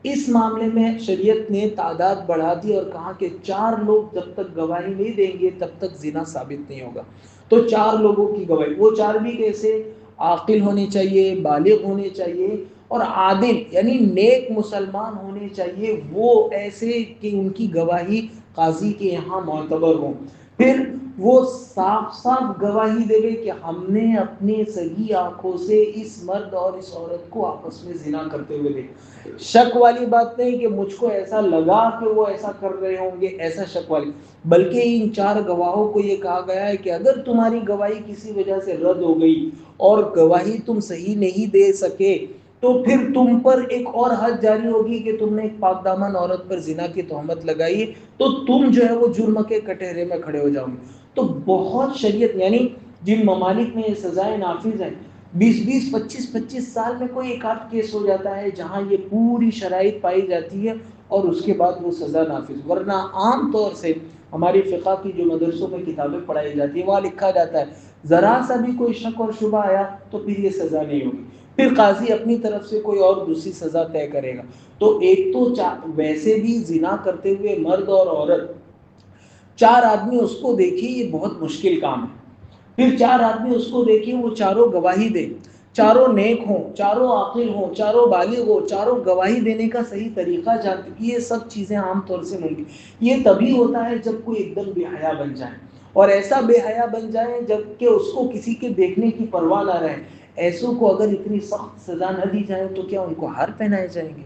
A: اس معاملے میں شریعت نے تعداد بڑھا دی اور کہا کہ 4 لوگ جب تک گواہی نہیں دیں گے تب تک زنا ثابت نہیں ہوگا۔ تو 4 لوگوں کی گواہی، وہ 4 بھی کیسے؟ عاقل ہونے چاہیے، بالغ ہونے چاہیے اور عادل یعنی نیک مسلمان ہونے چاہیے، وہ ایسے کہ ان کی گواہی قاضی کے یہاں معتبر ہو۔ پھر وہ صاف صاف گواہی دے کہ ہم نے اپنے صحیح آنکھوں سے اس مرد اور اس عورت کو آپس میں زنا کرتے ہوئے دیکھا۔ شک والی بات نہیں کہ مجھ کو ایسا لگا کہ وہ ایسا کر رہے ہوں گے، ایسا شک والی، بلکہ ان 4 گواہوں کو یہ کہا گیا ہے کہ اگر تمہاری گواہی کسی وجہ سے رد ہو گئی اور گواہی تم صحیح نہیں دے سکے تو پھر تم پر ایک اور حد جاری ہوگی کہ تم نے ایک پاک دامن عورت پر زنا کی تہمت لگائی، تو تم جو ہے وہ جرم کے کٹہرے میں کھڑے ہو جاؤ گے۔ تو بہت شریعت، یعنی جن ممالک میں یہ سزائیں نافذ ہیں 20 25 سال میں کوئی ایک آدھ کیس ہو جاتا ہے جہاں یہ پوری شرائط پائی جاتی ہے اور اس کے بعد وہ سزا نافذ، ورنہ عام طور سے ہماری فقہ کی جو مدرسوں میں کتابیں پڑھائی جاتی ہیں وہاں لکھا جاتا ہے ذرا سا بھی کوئی شک اور شبہ آیا تو پھر یہ سزا نہیں ہوگی، پھر قاضی اپنی طرف سے کوئی اور دوسری سزا طے کرے گا۔ تو ایک تو ویسے بھی زنا کرتے ہوئے مرد اور عورت 4 آدمی اس کو دیکھیں، یہ بہت مشکل کام ہے۔ پھر 4 آدمی اس کو دیکھیں، وہ چاروں گواہی دیں، چاروں نیک ہوں، چاروں عاقل ہوں، چاروں بالغ ہوں، چاروں گواہی دینے کا صحیح طریقہ جانتے، یہ سب چیزیں عام طور سے ممکن، یہ تبھی ہوتا ہے جب کوئی ایک دم بے حیا بن جائے، اور ایسا بے حیا بن جائے جب کہ اس کو کسی کے دیکھنے کی پرواہ نہ رہے۔ ایسوں کو اگر اتنی سخت سزا نہ دی جائے تو کیا ان کو ہار پہنائے جائیں گے؟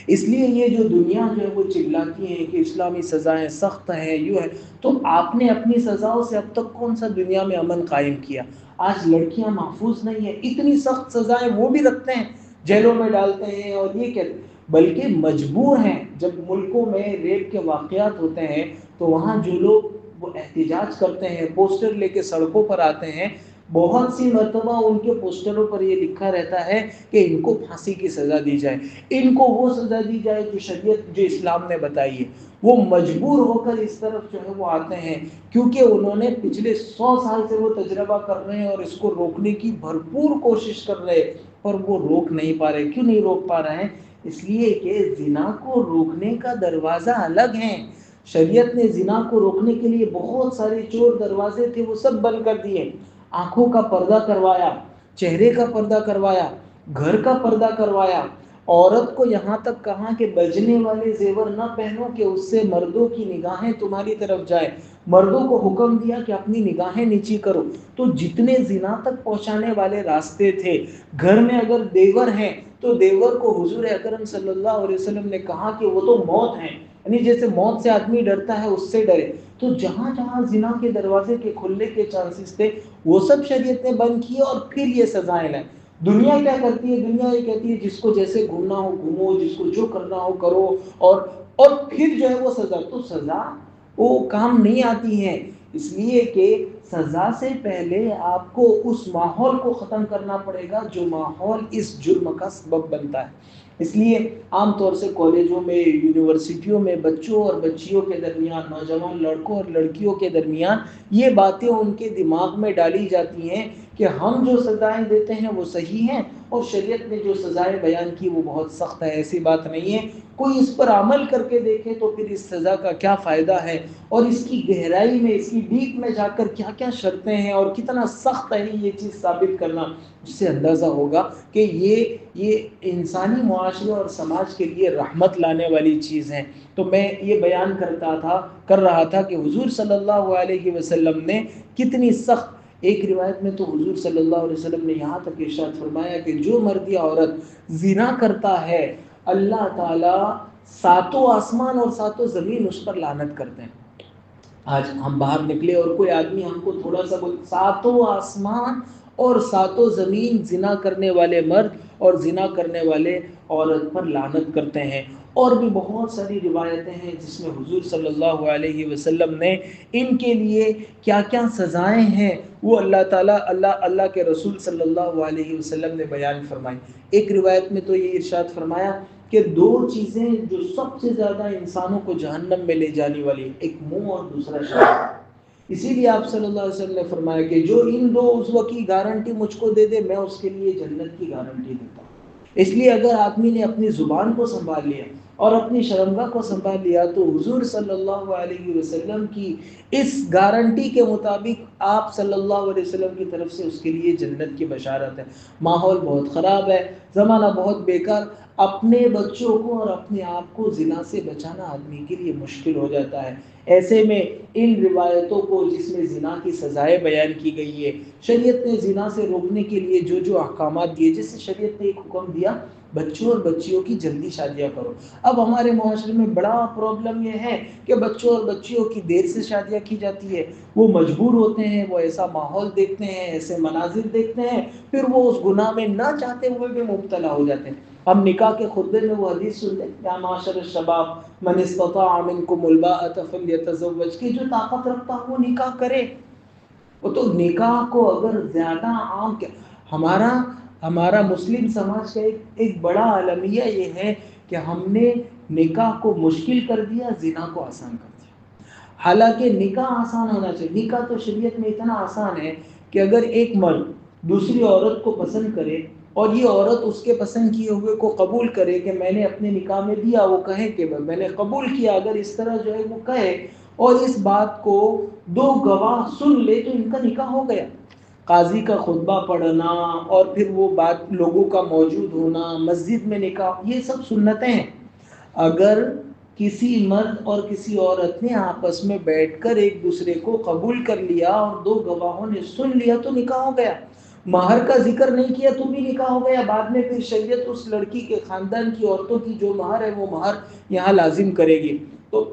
A: اس لیے یہ جو دنیا جو ہے وہ چلاتی ہے کہ اسلامی سزائیں سخت ہیں، یوں ہے، تو آپ نے اپنی سزاؤں سے اب تک کون سا دنیا میں امن قائم کیا؟ آج لڑکیاں محفوظ نہیں ہیں، اتنی سخت سزائیں وہ بھی رکھتے ہیں، جیلوں میں ڈالتے ہیں، اور یہ کہتے بلکہ مجبور ہیں۔ جب ملکوں میں ریپ کے واقعات ہوتے ہیں تو وہاں جو لوگ وہ احتجاج کرتے ہیں، پوسٹر لے کے سڑکوں پر آتے ہیں، بہت سی مرتبہ ان کے پوسٹروں پر یہ لکھا رہتا ہے کہ ان کو پھانسی کی سزا دی جائے، ان کو وہ سزا دی جائے جو شریعت، جو اسلام نے بتائی ہے۔ وہ مجبور ہو کر اس طرف جو ہے وہ آتے ہیں، کیونکہ انہوں نے پچھلے 100 سال سے وہ تجربہ کر رہے ہیں اور اس کو روکنے کی بھرپور کوشش کر رہے ہیں، اور وہ روک نہیں پا رہے۔ کیوں نہیں روک پا رہے ہیں؟ اس لیے کہ زنا کو روکنے کا دروازہ الگ ہے۔ شریعت نے زنا کو روکنے کے لیے بہت سارے چور دروازے تھے، وہ سب بند کر دیے۔ آنکھوں کا پردہ کروایا، چہرے کا پردہ کروایا، گھر کا پردہ کروایا، عورت کو یہاں تک کہا کہ بجنے والے زیور نہ پہنو کہ اس سے مردوں کی نگاہیں تمہاری طرف جائے، مردوں کو حکم دیا کہ اپنی نگاہیں نیچی کرو۔ تو جتنے زنا تک پہنچانے والے راستے تھے، گھر میں اگر دیور ہیں تو دیور کو حضور اکرم صلی اللہ علیہ وسلم نے کہا کہ وہ تو موت ہیں، یعنی جیسے موت سے آدمی ڈرتا ہے اس سے ڈرے۔ تو جہاں جہاں زنا کے دروازے کے کھلنے کے چانسز تھے وہ سب شریعت نے بند کیے، اور پھر یہ سزائیں لائیں۔ دنیا کیا کرتی ہے؟ دنیا یہ کہتی ہے جس کو جیسے گھومنا ہو گھومو، جس کو جو کرنا ہو کرو، اور پھر جو ہے وہ سزا، تو سزا وہ کام نہیں آتی ہے، اس لیے کہ سزا سے پہلے آپ کو اس ماحول کو ختم کرنا پڑے گا جو ماحول اس جرم کا سبب بنتا ہے۔ اس لیے عام طور سے کالجوں میں، یونیورسٹیوں میں بچوں اور بچیوں کے درمیان، نوجوان لڑکوں اور لڑکیوں کے درمیان یہ باتیں ان کے دماغ میں ڈالی جاتی ہیں کہ ہم جو سزائیں دیتے ہیں وہ صحیح ہیں اور شریعت نے جو سزائیں بیان کی وہ بہت سخت ہے، ایسی بات نہیں ہے۔ کوئی اس پر عمل کر کے دیکھے تو پھر اس سزا کا کیا فائدہ ہے، اور اس کی گہرائی میں، اس کی ڈیپ میں جا کر کیا کیا شرطیں ہیں اور کتنا سخت ہے یہ چیز ثابت کرنا، اس سے اندازہ ہوگا کہ یہ انسانی معاشرے اور سماج کے لیے رحمت لانے والی چیز ہے۔ تو میں یہ بیان کر رہا تھا کہ حضور صلی اللہ علیہ وسلم نے کتنی سخت، ایک روایت میں تو حضور صلی اللہ علیہ وسلم نے یہاں تک ارشاد فرمایا کہ جو مرد یا عورت زنا کرتا ہے اللہ تعالیٰ ساتوں آسمان اور ساتوں زمین اس پر لعنت کرتے ہیں۔ آج ہم باہر نکلے اور کوئی آدمی ہم کو تھوڑا سا بول، ساتوں آسمان اور ساتوں زمین زنا کرنے والے مرد اور زنا کرنے والے عورت پر لعنت کرتے ہیں۔ اور بھی بہت ساری روایتیں ہیں جس میں حضور صلی اللہ علیہ وسلم نے ان کے لیے کیا کیا سزائیں ہیں وہ اللہ کے رسول صلی اللہ علیہ وسلم نے بیان فرمائی۔ ایک روایت میں تو یہ ارشاد فرمایا کہ دو چیزیں جو سب سے زیادہ انسانوں کو جہنم میں لے جانے والی، ایک منہ اور دوسرا شراب۔ اسی لیے آپ صلی اللہ علیہ وسلم نے فرمایا کہ جو ان دو عضو کی گارنٹی مجھ کو دے دے میں اس کے لیے جنت کی گارنٹی دیتا ہوں۔ اس لیے اگر آدمی نے اپنی زبان کو سنبھال لیا اور اپنی شرمگاہ کو سنبھال لیا تو حضور صلی اللہ علیہ وسلم کی اس گارنٹی کے مطابق آپ صلی اللہ علیہ وسلم کی طرف سے اس کے لیے جنت کی بشارت ہے۔ ماحول بہت خراب ہے، زمانہ بہت بیکار، اپنے بچوں کو اور اپنے آپ کو زنا سے بچانا آدمی کے لیے مشکل ہو جاتا ہے۔ ایسے میں ان روایتوں کو جس میں زنا کی سزائیں بیان کی گئی ہے، شریعت نے زنا سے روکنے کے لیے جو جو احکامات دیے، جیسے شریعت نے ایک حکم دیا بچوں اور بچیوں کی جلدی شادیاں کرو۔ اب ہمارے معاشرے میں بڑا پرابلم یہ ہے کہ بچوں اور بچیوں کی دیر سے شادیاں کی جاتی ہے، وہ مجبور ہوتے ہیں، وہ ایسا ماحول دیکھتے ہیں، ایسے مناظر دیکھتے ہیں، پھر وہ اس گناہ میں نہ چاہتے ہوئے بھی مبتلا ہو جاتے ہیں۔ ہم نکاح کے خطبے میں وہ حدیث سن لیں، یا معاشر الشباب من استطاع منکم الباءۃ فلیتزوج، کہ جو طاقت رکھتا ہو وہ نکاح کرے۔ وہ تو نکاح کو اگر زیادہ عام کیا، ہمارا مسلم سماج کا ایک بڑا المیہ یہ ہے کہ ہم نے نکاح کو مشکل کر دیا، زنا کو آسان کر دیا۔ حالانکہ نکاح آسان ہونا چاہیے۔ نکاح تو شریعت میں اتنا آسان ہے کہ اگر ایک مرد دوسری عورت کو پسند کرے اور یہ عورت اس کے پسند کیے ہوئے کو قبول کرے کہ میں نے اپنے نکاح میں دیا، وہ کہے کہ میں نے قبول کیا، اگر اس طرح جو ہے وہ کہے اور اس بات کو دو گواہ سن لے تو ان کا نکاح ہو گیا۔ قاضی کا خطبہ پڑھنا اور پھر وہ بات لوگوں کا موجود ہونا، مسجد میں نکاح، یہ سب سنتیں ہیں۔ اگر کسی مرد اور کسی عورت نے آپس میں بیٹھ کر ایک دوسرے کو قبول کر لیا اور دو گواہوں نے سن لیا تو نکاح ہو گیا۔ مہر کا ذکر نہیں کیا تو بھی نکاح ہو گیا۔ بعد میں پھر شریعت اس لڑکی کے خاندان کی عورتوں کی جو مہر ہے وہ مہر یہاں لازم کرے گی۔ تو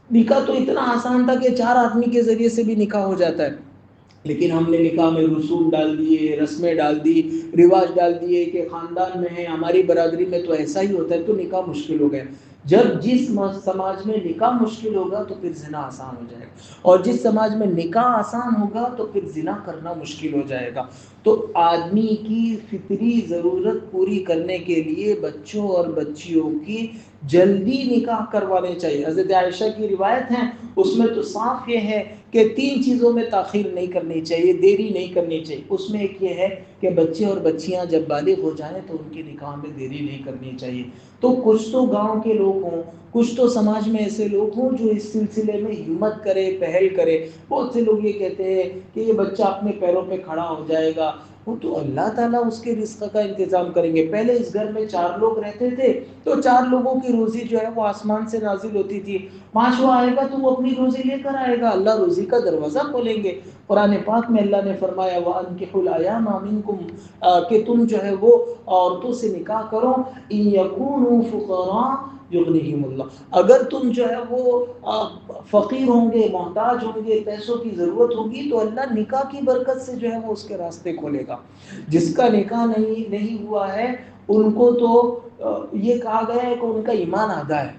A: نکاح تو اتنا آسان تھا کہ 4 آدمی کے ذریعے سے بھی نکاح ہو جاتا ہے، لیکن ہم نے نکاح میں رسوم ڈال دیے، رسمیں ڈال دی، رواج ڈال دیے کہ خاندان میں ہے، ہماری برادری میں تو ایسا ہی ہوتا ہے، تو نکاح مشکل ہو گیا۔ جب جس سماج میں نکاح مشکل ہوگا تو پھر زنا آسان ہو جائے گا، اور جس سماج میں نکاح آسان ہوگا تو پھر زنا کرنا مشکل ہو جائے گا۔ تو آدمی کی فطری ضرورت پوری کرنے کے لیے بچوں اور بچیوں کی جلدی نکاح کروانے چاہیے۔ حضرت عائشہ کی روایت ہے، اس میں تو صاف یہ ہے کہ 3 چیزوں میں تاخیر نہیں کرنی چاہیے، دیری نہیں کرنی چاہیے۔ اس میں ایک یہ ہے کہ بچے اور بچیاں جب بالغ ہو جائیں تو ان کے نکاح میں دیری نہیں کرنی چاہیے۔ تو کچھ تو گاؤں کے لوگ ہوں، کچھ تو سماج میں ایسے لوگ ہوں جو اس سلسلے میں ہمت کرے، پہل کرے۔ بہت سے لوگ یہ کہتے ہیں کہ یہ بچہ اپنے پیروں پہ کھڑا ہو جائے گا، وہ تو اللہ تعالیٰ اس کے رزق کا انتظام کریں گے۔ پہلے اس گھر میں 4 لوگ رہتے تھے تو 4 لوگوں کی روزی جو ہے وہ آسمان سے نازل ہوتی تھی، 5واں آئے گا تو وہ اپنی روزی لے کر آئے گا، اللہ روزی کا دروازہ کھولیں گے۔ قرآن پاک میں اللہ نے فرمایا وَأَنكِحُوا الْأَيَامَ مِنكُمْ، کہ تم جو ہے وہ عورتوں سے نکاح کرو، إِن يَكُونُوا فُقَرَاءَ يُغْنِهِمُ اللَّهُ، اگر تم جو ہے وہ فقیر ہوں گے، محتاج ہوں گے، پیسوں کی ضرورت ہوگی تو اللہ نکاح کی برکت سے جو ہے وہ اس کے راستے کھولے گا۔ جس کا نکاح نہیں ہوا ہے ان کو تو یہ کہا گیا ہے کہ ان کا ایمان آدھا ہے،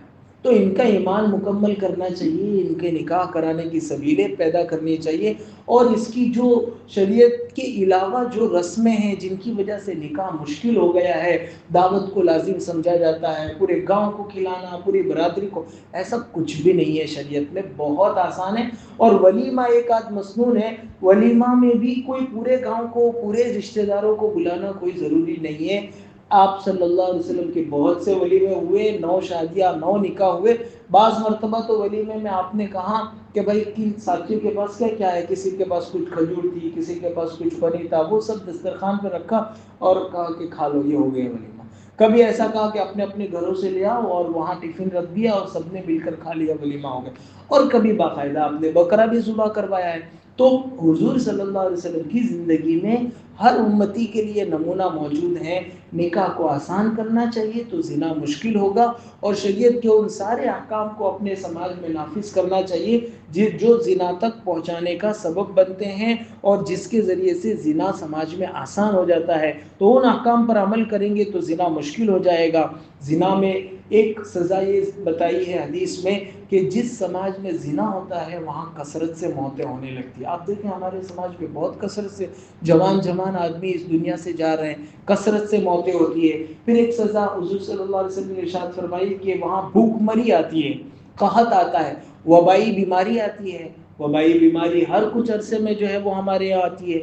A: تو ان کا ایمان مکمل کرنا چاہیے، ان کے نکاح کرانے کی سبیلیں پیدا کرنی چاہیے، اور اس کی جو شریعت کے علاوہ جو رسمیں ہیں جن کی وجہ سے نکاح مشکل ہو گیا ہے، دعوت کو لازم سمجھا جاتا ہے، پورے گاؤں کو کھلانا، پوری برادری کو، ایسا کچھ بھی نہیں ہے شریعت میں، بہت آسان ہے۔ اور ولیمہ ایک آدھ مسنون ہے، ولیمہ میں بھی کوئی پورے گاؤں کو، پورے رشتہ داروں کو بلانا کوئی ضروری نہیں ہے۔ آپ صلی اللہ علیہ وسلم کے بہت سے ولیمے ہوئے، 9 شادیاں، 9 نکاح ہوئے۔ بعض مرتبہ تو ولیمے میں آپ نے کہا کہ بھائی کی ساتھیوں کے پاس کیا کیا ہے، کسی کے پاس کچھ کھجور تھی، کسی کے پاس کچھ پنیر تھا، وہ سب دسترخوان پہ رکھا اور کہا کہ کھا لو، یہ ہو گیا ولیمہ۔ کبھی ایسا کہا کہ اپنے اپنے گھروں سے لے آؤ اور وہاں ٹفن رکھ دیا اور سب نے مل کر کھا لیا، ولیمہ ہو گیا۔ اور کبھی باقاعدہ آپ نے بکرا بھی ذبح کروایا ہے۔ تو حضور صلی اللہ علیہ وسلم کی زندگی میں ہر امتی کے لیے نمونہ موجود ہے۔ نکاح کو آسان کرنا چاہیے تو زنا مشکل ہوگا، اور شریعت کے ان سارے احکام کو اپنے سماج میں نافذ کرنا چاہیے جو زنا تک پہنچانے کا سبب بنتے ہیں، اور جس کے ذریعے سے زنا سماج میں آسان ہو جاتا ہے۔ تو ان احکام پر عمل کریں گے تو زنا مشکل ہو جائے گا۔ زنا میں ایک سزا یہ بتائی ہے حدیث میں کہ جس سماج میں زنا ہوتا ہے وہاں کثرت سے موتیں ہونے لگتی ہیں۔ آپ دیکھیں ہمارے سماج میں بہت کثرت سے جوان آدمی اس دنیا سے جا رہے ہیں، کثرت سے موتیں ہوتی ہے۔ پھر ایک سزا حضور صلی اللہ علیہ وسلم نے ارشاد فرمائی کہ وہاں بھوک مری آتی ہے، قحط آتا ہے، وبائی بیماری آتی ہے۔ وبائی بیماری ہر کچھ عرصے میں جو ہے وہ ہمارے یہاں آتی ہے۔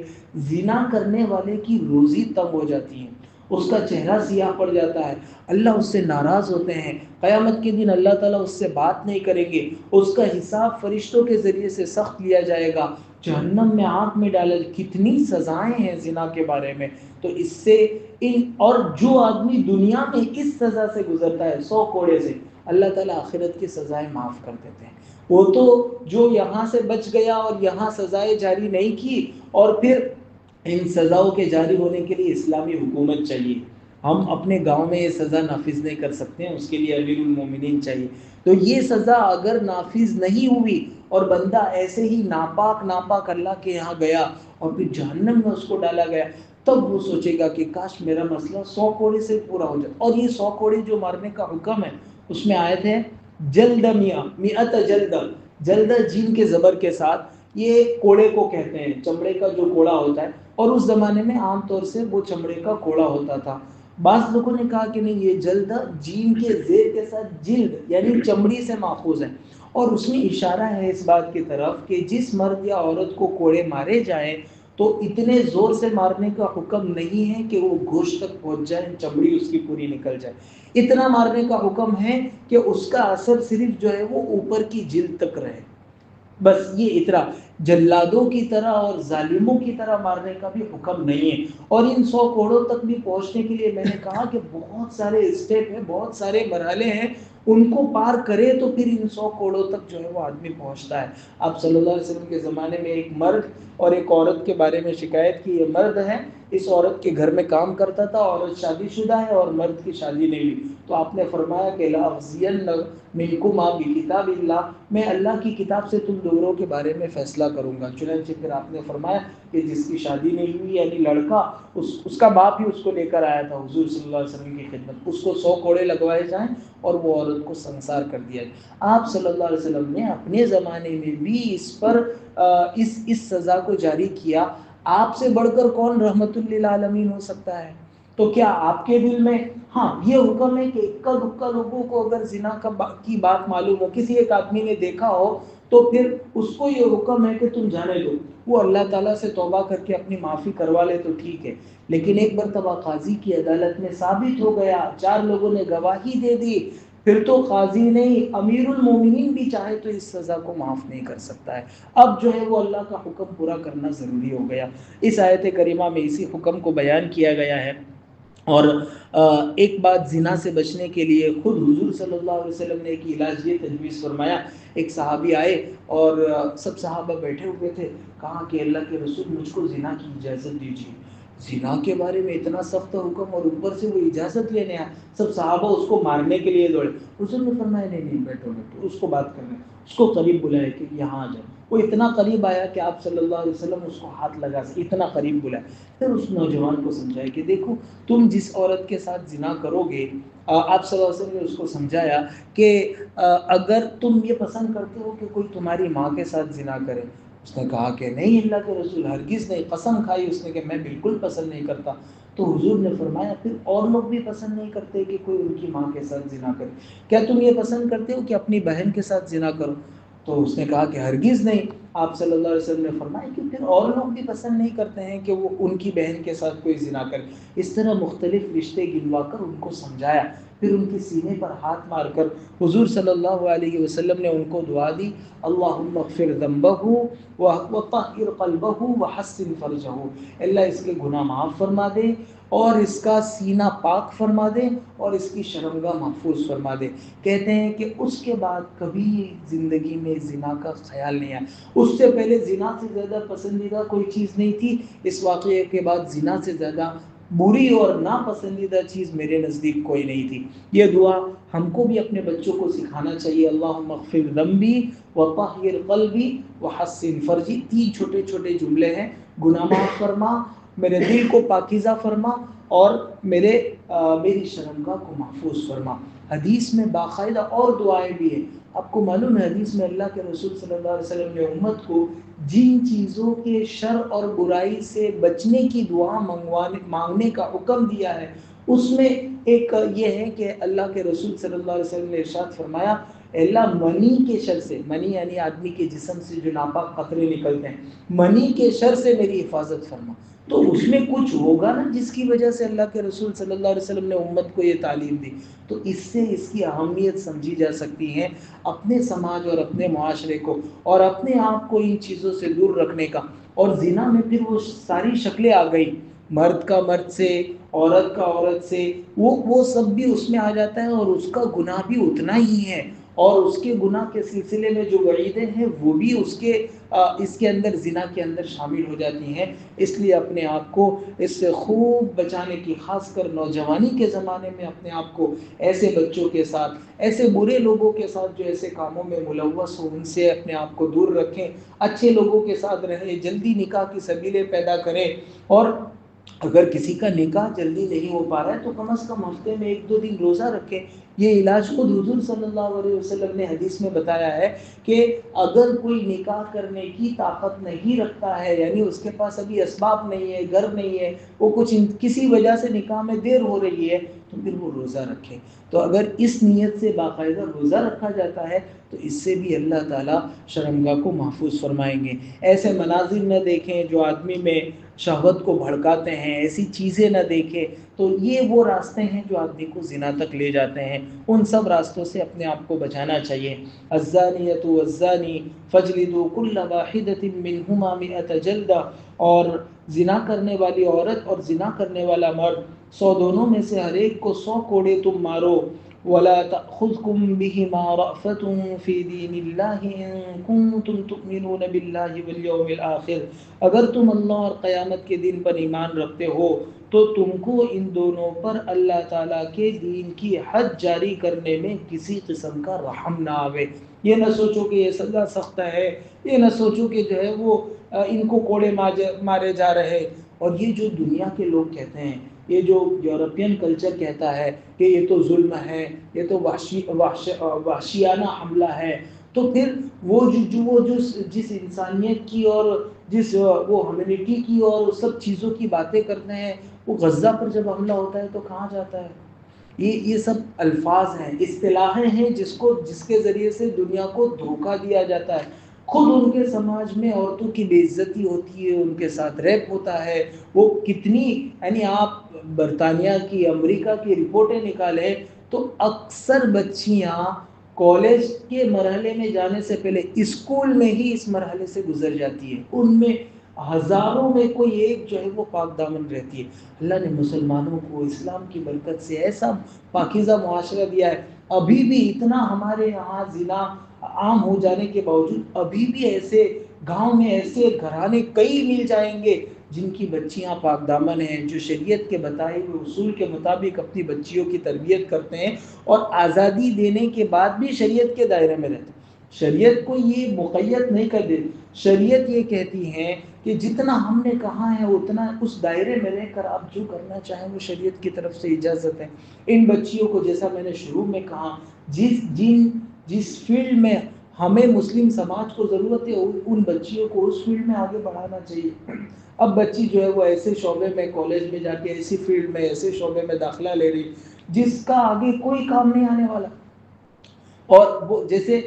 A: زنا کرنے والے کی روزی تنگ ہو جاتی ہے، اس کا چہرہ سیاہ پڑ جاتا ہے، اللہ اس سے ناراض ہوتے ہیں۔ قیامت کے دن اللہ تعالیٰ اس سے بات نہیں کریں گے، اس کا حساب فرشتوں کے ذریعے سے سخت لیا جائے گا، جہنم میں آگ میں ڈالا۔ کتنی سزائیں ہیں زنا کے بارے میں۔ تو اس سے اور جو آدمی دنیا میں اس سزا سے گزرتا ہے 100 کوڑے سے، اللہ تعالیٰ آخرت کی سزائیں معاف کر دیتے ہیں۔ وہ تو جو یہاں سے بچ گیا اور یہاں سزائیں جاری نہیں کی، اور پھر ان سزاؤں کے جاری ہونے کے لیے اسلامی حکومت چاہیے۔ ہم اپنے گاؤں میں یہ سزا نافذ نہیں کر سکتے ہیں، اس کے لیے امیر المومنین چاہیے۔ تو یہ سزا اگر نافذ نہیں ہوئی اور بندہ ایسے ہی ناپاک اللہ کے یہاں گیا اور پھر جہنم میں اس کو ڈالا گیا، تب وہ سوچے گا کہ کاش میرا مسئلہ 100 کوڑے سے پورا ہو جائے۔ اور یہ 100 کوڑے جو مارنے کا حکم ہے اس میں آیت ہے جلد میعت جلد جیم کے زبر کے ساتھ، یہ کوڑے کو کہتے ہیں، چمڑے کا جو کوڑا ہوتا ہے، اور اس زمانے میں عام طور سے وہ چمڑے کا کوڑا ہوتا تھا۔ بعض لوگوں نے کہا کہ نہیں، یہ جلد جیم کے زیر کے ساتھ جلد یعنی چمڑی سے ماخوذ ہے، اور اس میں اشارہ ہے اس بات کی طرف کہ جس مرد یا عورت کو کوڑے مارے جائیں تو اتنے زور سے مارنے کا حکم نہیں ہے کہ وہ گوشت تک پہنچ جائے، چمڑی اس کی پوری نکل جائے۔ اتنا مارنے کا حکم ہے کہ اس کا اثر صرف جو ہے وہ اوپر کی جلد تک رہے، بس یہ اتنا۔ جلادوں کی طرح اور ظالموں کی طرح مارنے کا بھی حکم نہیں ہے۔ اور ان 100 کوڑوں تک بھی پہنچنے کے لیے میں نے کہا کہ بہت سارے اسٹیپ ہیں، بہت سارے مرحلے ہیں، ان کو پار کرے تو پھر ان 100 کوڑوں تک جو ہے وہ آدمی پہنچتا ہے۔ آپ صلی اللہ علیہ وسلم کے زمانے میں ایک مرد اور ایک عورت کے بارے میں شکایت کی، یہ مرد ہے، اس عورت کے گھر میں کام کرتا تھا، عورت شادی شدہ ہے اور مرد کی شادی نہیں ہوئی، تو آپ نے فرمایا کہ لا اغزین منکما بکتاب اللہ، میں اللہ کی کتاب سے تم دونوں کے بارے میں فیصلہ کروں گا۔ چنانچہ پھر آپ نے فرمایا کہ جس کی شادی نہیں ہوئی یعنی لڑکا، اس کا باپ ہی اس کو لے کر آیا تھا حضور صلی اللہ علیہ وسلم کی خدمت، اس کو 100 کوڑے لگوائے جائیں اور وہ عورت کو سنسار کر دیا جائے۔ آپ صلی اللہ علیہ وسلم نے اپنے زمانے میں بھی اس پر اس سزا کو جاری کیا۔ آپ سے بڑھ کر کون رحمت للعالمین ہو سکتا ہے؟ تو کیا آپ کے دل میں ہاں یہ حکم ہے کہ اکا دکا لوگوں کو اگر زنا کی بات معلوم ہو، کسی ایک آدمی نے دیکھا ہو، تو پھر اس کو یہ حکم ہے کہ تم جانے دو، وہ اللہ تعالیٰ سے توبہ کر کے اپنی معافی کروا لے تو ٹھیک ہے۔ لیکن ایک مرتبہ قاضی کی عدالت میں ثابت ہو گیا، 4 لوگوں نے گواہی دے دی، پھر تو قاضی نہیں، امیر المومنین بھی چاہے تو اس سزا کو معاف نہیں کر سکتا ہے۔ اب جو ہے وہ اللہ کا حکم پورا کرنا ضروری ہو گیا۔ اس آیت کریمہ میں اسی حکم کو بیان کیا گیا ہے۔ اور ایک بات زنا سے بچنے کے لیے خود حضور صلی اللہ علیہ وسلم نے ایک علاج یہ تجویز فرمایا۔ ایک صحابی آئے اور سب صحابہ بیٹھے ہوئے تھے، کہا کہ اللہ کے رسول مجھ کو زنا کی اجازت دیجیے۔ زنا کے بارے میں اتنا سخت حکم اور اوپر سے وہ اجازت لینے آیا، سب صحابہ اس کو مارنے کے لیے دوڑے. حضور نے فرمایا نہیں نہیں بیٹھو بیٹھو، اس کو بات کرنا ہے، اس کو قریب بلائے کہ یہاں آ جائے. وہ اتنا قریب آیا کہ آپ صلی اللہ علیہ وسلم اس کو ہاتھ لگا سکے، اتنا قریب بلایا. پھر اس نوجوان کو سمجھایا کہ دیکھو تم جس عورت کے ساتھ زنا کرو گے، آپ صلی اللہ علیہ وسلم نے اس کو سمجھایا کہ اگر تم یہ پسند کرتے ہو کہ کوئی تمہاری ماں کے ساتھ زنا کرے. اس نے کہا کہ نہیں اللہ کے رسول، ہرگز نہیں. قسم کھائی اس نے کہ میں بالکل پسند نہیں کرتا. تو حضور نے فرمایا پھر اور لوگ بھی پسند نہیں کرتے کہ کوئی ان کی ماں کے ساتھ زنا کرے، کیا تم یہ پسند کرتے ہو کہ اپنی بہن کے ساتھ زنا کرو؟ تو اس نے کہا کہ ہرگز نہیں. آپ صلی اللہ علیہ وسلم نے فرمایا کہ پھر اور لوگ بھی پسند نہیں کرتے ہیں کہ وہ ان کی بہن کے ساتھ کوئی زنا کرے. اس طرح مختلف رشتے گنوا کر ان کو سمجھایا. پھر ان کے سینے پر ہاتھ مار کر حضور صلی اللہ علیہ وسلم نے ان کو دعا دی، اللہم اغفر ذنبہ وطہر قلبہ وحسن فرجہ. اللہ اس کے گناہ معاف فرما دے اور اس کا سینہ پاک فرما دے اور اس کی شرمگاہ محفوظ فرما دے. کہتے ہیں کہ اس کے بعد کبھی زندگی میں زنا کا خیال نہیں آیا. اس سے پہلے زنا سے زیادہ پسندیدہ کوئی چیز نہیں تھی، اس واقعے کے بعد زنا سے زیادہ بری اور ناپسندیدہ چیز میرے نزدیک کوئی نہیں تھی. یہ دعا ہم کو بھی اپنے بچوں کو سکھانا چاہیے، اللہم اغفر ذنبی وطہر قلبی وحسن فرجی. 3 چھوٹے چھوٹے جملے ہیں، گناہ معاف فرما، میرے دل کو پاکیزہ فرما اور میری شرمگاہ کو محفوظ فرما. حدیث میں باقاعدہ اور دعائیں بھی ہیں. آپ کو معلوم ہے حدیث میں اللہ کے رسول صلی اللہ علیہ وسلم نے امت کو جن چیزوں کے شر اور برائی سے بچنے کی دعا مانگنے کا حکم دیا ہے، اس میں ایک یہ ہے کہ اللہ کے رسول صلی اللہ علیہ وسلم نے ارشاد فرمایا، اللہ منی کے شر سے، منی یعنی آدمی کے جسم سے جو ناپاک قطرے نکلتے ہیں، منی کے شر سے میری حفاظت فرما. تو اس میں کچھ ہوگا نا جس کی وجہ سے اللہ کے رسول صلی اللہ علیہ وسلم نے امت کو یہ تعلیم دی. تو اس سے اس کی اہمیت سمجھی جا سکتی ہے اپنے سماج اور اپنے معاشرے کو اور اپنے آپ کو ان چیزوں سے دور رکھنے کا. اور زنا میں پھر وہ ساری شکلیں آ گئی، مرد کا مرد سے، عورت کا عورت سے، وہ سب بھی اس میں آ جاتا ہے اور اس کا گناہ بھی اتنا ہی ہے. اور اس کے گناہ کے سلسلے میں جو وعیدیں ہیں وہ بھی اس کے اندر زنا کے اندر شامل ہو جاتی ہیں. اس لیے اپنے آپ کو اس سے خوب بچانے کی، خاص کر نوجوانی کے زمانے میں اپنے آپ کو ایسے بچوں کے ساتھ، ایسے برے لوگوں کے ساتھ جو ایسے کاموں میں ملوث ہو، ان سے اپنے آپ کو دور رکھیں. اچھے لوگوں کے ساتھ رہیں، جلدی نکاح کی سبیلیں پیدا کریں. اور اگر کسی کا نکاح جلدی نہیں ہو پا رہا ہے تو کم از کم ہفتے میں 1-2 دن روزہ رکھے. یہ علاج خود حضور صلی اللہ علیہ وسلم نے حدیث میں بتایا ہے کہ اگر کوئی نکاح کرنے کی طاقت نہیں رکھتا ہے، یعنی اس کے پاس ابھی اسباب نہیں ہے، گھر نہیں ہے، وہ کسی وجہ سے نکاح میں دیر ہو رہی ہے، تو پھر وہ روزہ رکھے. تو اگر اس نیت سے باقاعدہ روزہ رکھا جاتا ہے تو اس سے بھی اللہ تعالیٰ شرمگاہ کو محفوظ فرمائیں گے. ایسے مناظر نہ دیکھیں جو آدمی میں شہوت کو بھڑکاتے ہیں، ایسی چیزیں نہ دیکھیں. تو یہ وہ راستے ہیں جو آدمی کو زنا تک لے جاتے ہیں. ان سب راستوں سے اپنے آپ کو بچانا چاہیے. الزانیۃ والزانی فاجلدوا کل واحدۃ منہما 100 جلدہ. اور زنا کرنے والی عورت اور زنا کرنے والا مرد، 100 دونوں میں سے ہر ایک کو 100 کوڑے تم مارو. ولا تأخذكم بهما رأفة في دين الله إن كنتم تؤمنون بالله واليوم الآخر. اگر تم اللہ اور قیامت کے دن پر ایمان رکھتے ہو تو تم کو ان دونوں پر اللہ تعالیٰ کے دین کی حد جاری کرنے میں کسی قسم کا رحم نہ آوے. یہ نہ سوچو کہ یہ سزا سخت ہے، یہ نہ سوچو کہ جو ہے وہ ان کو کوڑے مارے جا رہے. اور یہ جو دنیا کے لوگ کہتے ہیں، یہ جو یورپین کلچر کہتا ہے کہ یہ تو ظلم ہے، یہ تو وحشیانہ حملہ ہے، تو پھر جس انسانیت کی اور جس وہ ہیومینٹی کی اور سب چیزوں کی باتیں کرتے ہیں، وہ غزہ پر جب حملہ ہوتا ہے تو کہاں جاتا ہے؟ یہ سب الفاظ ہیں، اصطلاحیں ہیں جس کے ذریعے سے دنیا کو دھوکہ دیا جاتا ہے. خود ان کے سماج میں عورتوں کی بے عزتی ہوتی ہے، ان کے ساتھ ریپ ہوتا ہے. وہ کتنی، یعنی آپ برطانیہ کی، امریکہ کی رپورٹیں نکالیں تو اکثر بچیاں کالج کے مرحلے میں جانے سے پہلے اسکول میں ہی اس مرحلے سے گزر جاتی ہے. ان میں ہزاروں میں کوئی ایک جو ہے وہ پاک دامن رہتی ہے. اللہ نے مسلمانوں کو اسلام کی برکت سے ایسا پاکیزہ معاشرہ دیا ہے. ابھی بھی اتنا ہمارے یہاں زنا عام ہو جانے کے باوجود ابھی بھی ایسے گاؤں میں ایسے گھرانے کئی مل جائیں گے جن کی بچیاں پاک دامن ہیں، جو شریعت کے بتائے ہوئے اصول کے مطابق اپنی بچیوں کی تربیت کرتے ہیں اور آزادی دینے کے بعد بھی شریعت کے دائرے میں رہتے ہیں. شریعت کو یہ مقید نہیں کر دیتی. شریعت یہ کہتی ہے کہ جتنا ہم نے کہا ہے اتنا اس دائرے میں رہ کر آپ جو کرنا چاہیں وہ شریعت کی طرف سے اجازت ہے. ان بچیوں کو جیسا میں نے شروع میں کہا، جس فیلڈ میں ہمیں مسلم سماج کو ضرورت ہے ان بچیوں کو اس فیلڈ میں آگے بڑھانا چاہیے. اب بچی جو ہے وہ ایسے شعبے میں کالج میں جا کے ایسی فیلڈ میں ایسے شعبے میں داخلہ لے رہی جس کا آگے کوئی کام نہیں آنے والا. اور وہ جیسے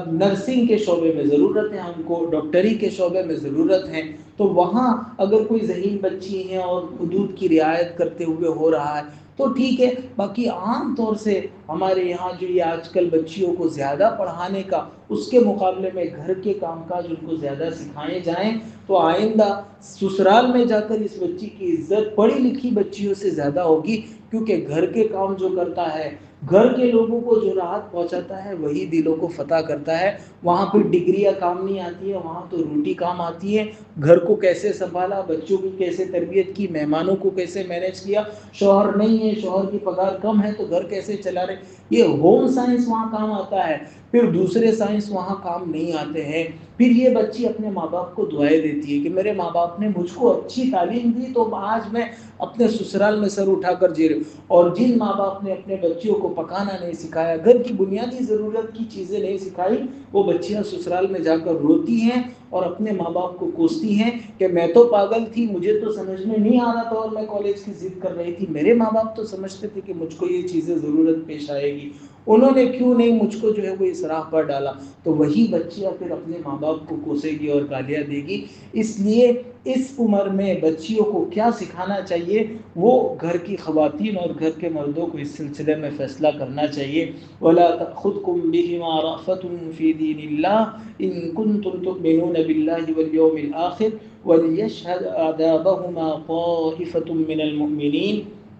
A: نرسنگ کے شعبے میں ضرورت ہے ہم کو، ڈاکٹری کے شعبے میں ضرورت ہے، تو وہاں اگر کوئی ذہین بچی ہے اور حدود کی رعایت کرتے ہوئے ہو رہا ہے تو ٹھیک ہے. باقی عام طور سے ہمارے یہاں جو یہ آج کل بچیوں کو زیادہ پڑھانے کا، اس کے مقابلے میں گھر کے کام کاج ان کو زیادہ سکھائے جائیں تو آئندہ سسرال میں جا کر اس بچی کی عزت پڑھی لکھی بچیوں سے زیادہ ہوگی. کیونکہ گھر کے کام جو کرتا ہے، گھر کے لوگوں کو جو راحت پہنچاتا ہے وہی دلوں کو فتح کرتا ہے. وہاں کوئی ڈگریاں کام نہیں آتی ہے، وہاں تو روٹی کام آتی ہے. گھر کو کیسے سنبھالا، بچوں کی کیسے تربیت کی، مہمانوں کو کیسے مینیج کیا. شوہر نہیں ہے، شوہر کی پگار کم ہے تو گھر کیسے چلا رہے، یہ ہوم سائنس وہاں کام آتا ہے. پھر دوسرے سائنس وہاں کام نہیں آتے ہیں. پھر یہ بچی اپنے ماں باپ کو دعائیں دیتی ہے کہ میرے ماں باپ نے مجھ کو اچھی تعلیم دی تو آج میں اپنے سسرال میں سر اٹھا کر جی رہی ہوں. اور جن ماں باپ نے اپنے بچیوں کو پکانا نہیں سکھایا، گھر کی بنیادی ضرورت کی چیزیں نہیں سکھائی، وہ بچیاں سسرال میں جا کر روتی ہیں اور اپنے ماں باپ کو کوستی ہیں کہ میں تو پاگل تھی، مجھے تو سمجھ میں نہیں آ رہا تھا اور میں کالج کی ضد کر رہی تھی. میرے ماں باپ تو سمجھتے تھے کہ مجھ کو یہ چیزیں ضرورت پیش آئے گی، انہوں نے کیوں نہیں مجھ کو جو ہے وہ اس راہ پر ڈالا. تو وہی بچیاں پھر اپنے ماں باپ کو کوسے گی اور گالیاں دے گی. اس لیے اس عمر میں بچیوں کو کیا سکھانا چاہیے، وہ گھر کی خواتین اور گھر کے مردوں کو اس سلسلے میں فیصلہ کرنا چاہیے. وَلَا تَأْخُذْكُمْ بِهِمَا رَأْفَةٌ فِي دِينِ اللَّهِ إِن كُنتُمْ تُؤْمِنُونَ بِاللَّهِ وَالْيَوْمِ الْآخِرِ وَلْيَشْهَدْ عَذَابَهُمَا طَائِفَةٌ مِّنَ الْمُؤْمِنِينَ.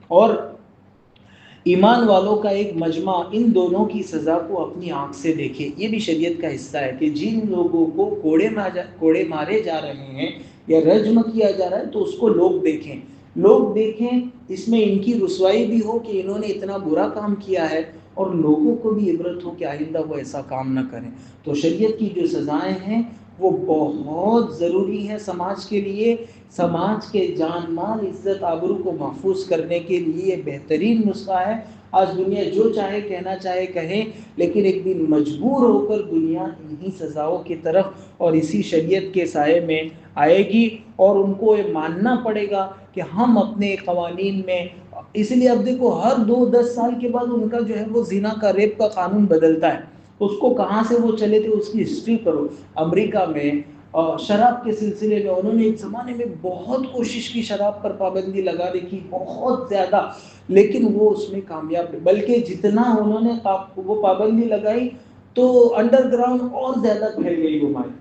A: اور ایمان والوں کا ایک مجمع ان دونوں کی سزا کو اپنی آنکھ سے دیکھے. یہ بھی شریعت کا حصہ ہے کہ جن لوگوں کو کوڑے مارے جا رہے ہیں یا رجم کیا جا رہا ہے تو اس کو لوگ دیکھیں. اس میں ان کی رسوائی بھی ہو کہ انہوں نے اتنا برا کام کیا ہے، اور لوگوں کو بھی عبرت ہو کہ آئندہ وہ ایسا کام نہ کریں. تو شریعت کی جو سزائیں ہیں وہ بہت ضروری ہیں سماج کے لیے. سماج کے جان مال عزت آبرو کو محفوظ کرنے کے لیے یہ بہترین نسخہ ہے. آج دنیا جو چاہے کہنا چاہے کہیں، لیکن ایک دن مجبور ہو کر دنیا انہی سزاؤں کی طرف اور اسی شریعت کے سائے میں آئے گی، اور ان کو یہ ماننا پڑے گا کہ ہم اپنے قوانین میں. اس لیے اب دیکھو ہر 2-10 سال کے بعد ان کا جو ہے وہ زنا کا ریپ کا قانون بدلتا ہے. اس کو کہاں سے وہ چلے تھے اس کی ہسٹری کرو. امریکہ میں شراب کے سلسلے میں انہوں نے ایک زمانے میں بہت کوشش کی شراب پر پابندی لگانے کی، بہت زیادہ، لیکن وہ اس میں کامیاب نہیں. بلکہ جتنا انہوں نے وہ پابندی لگائی تو انڈر گراؤنڈ اور زیادہ پھیل گئی وہ مائل،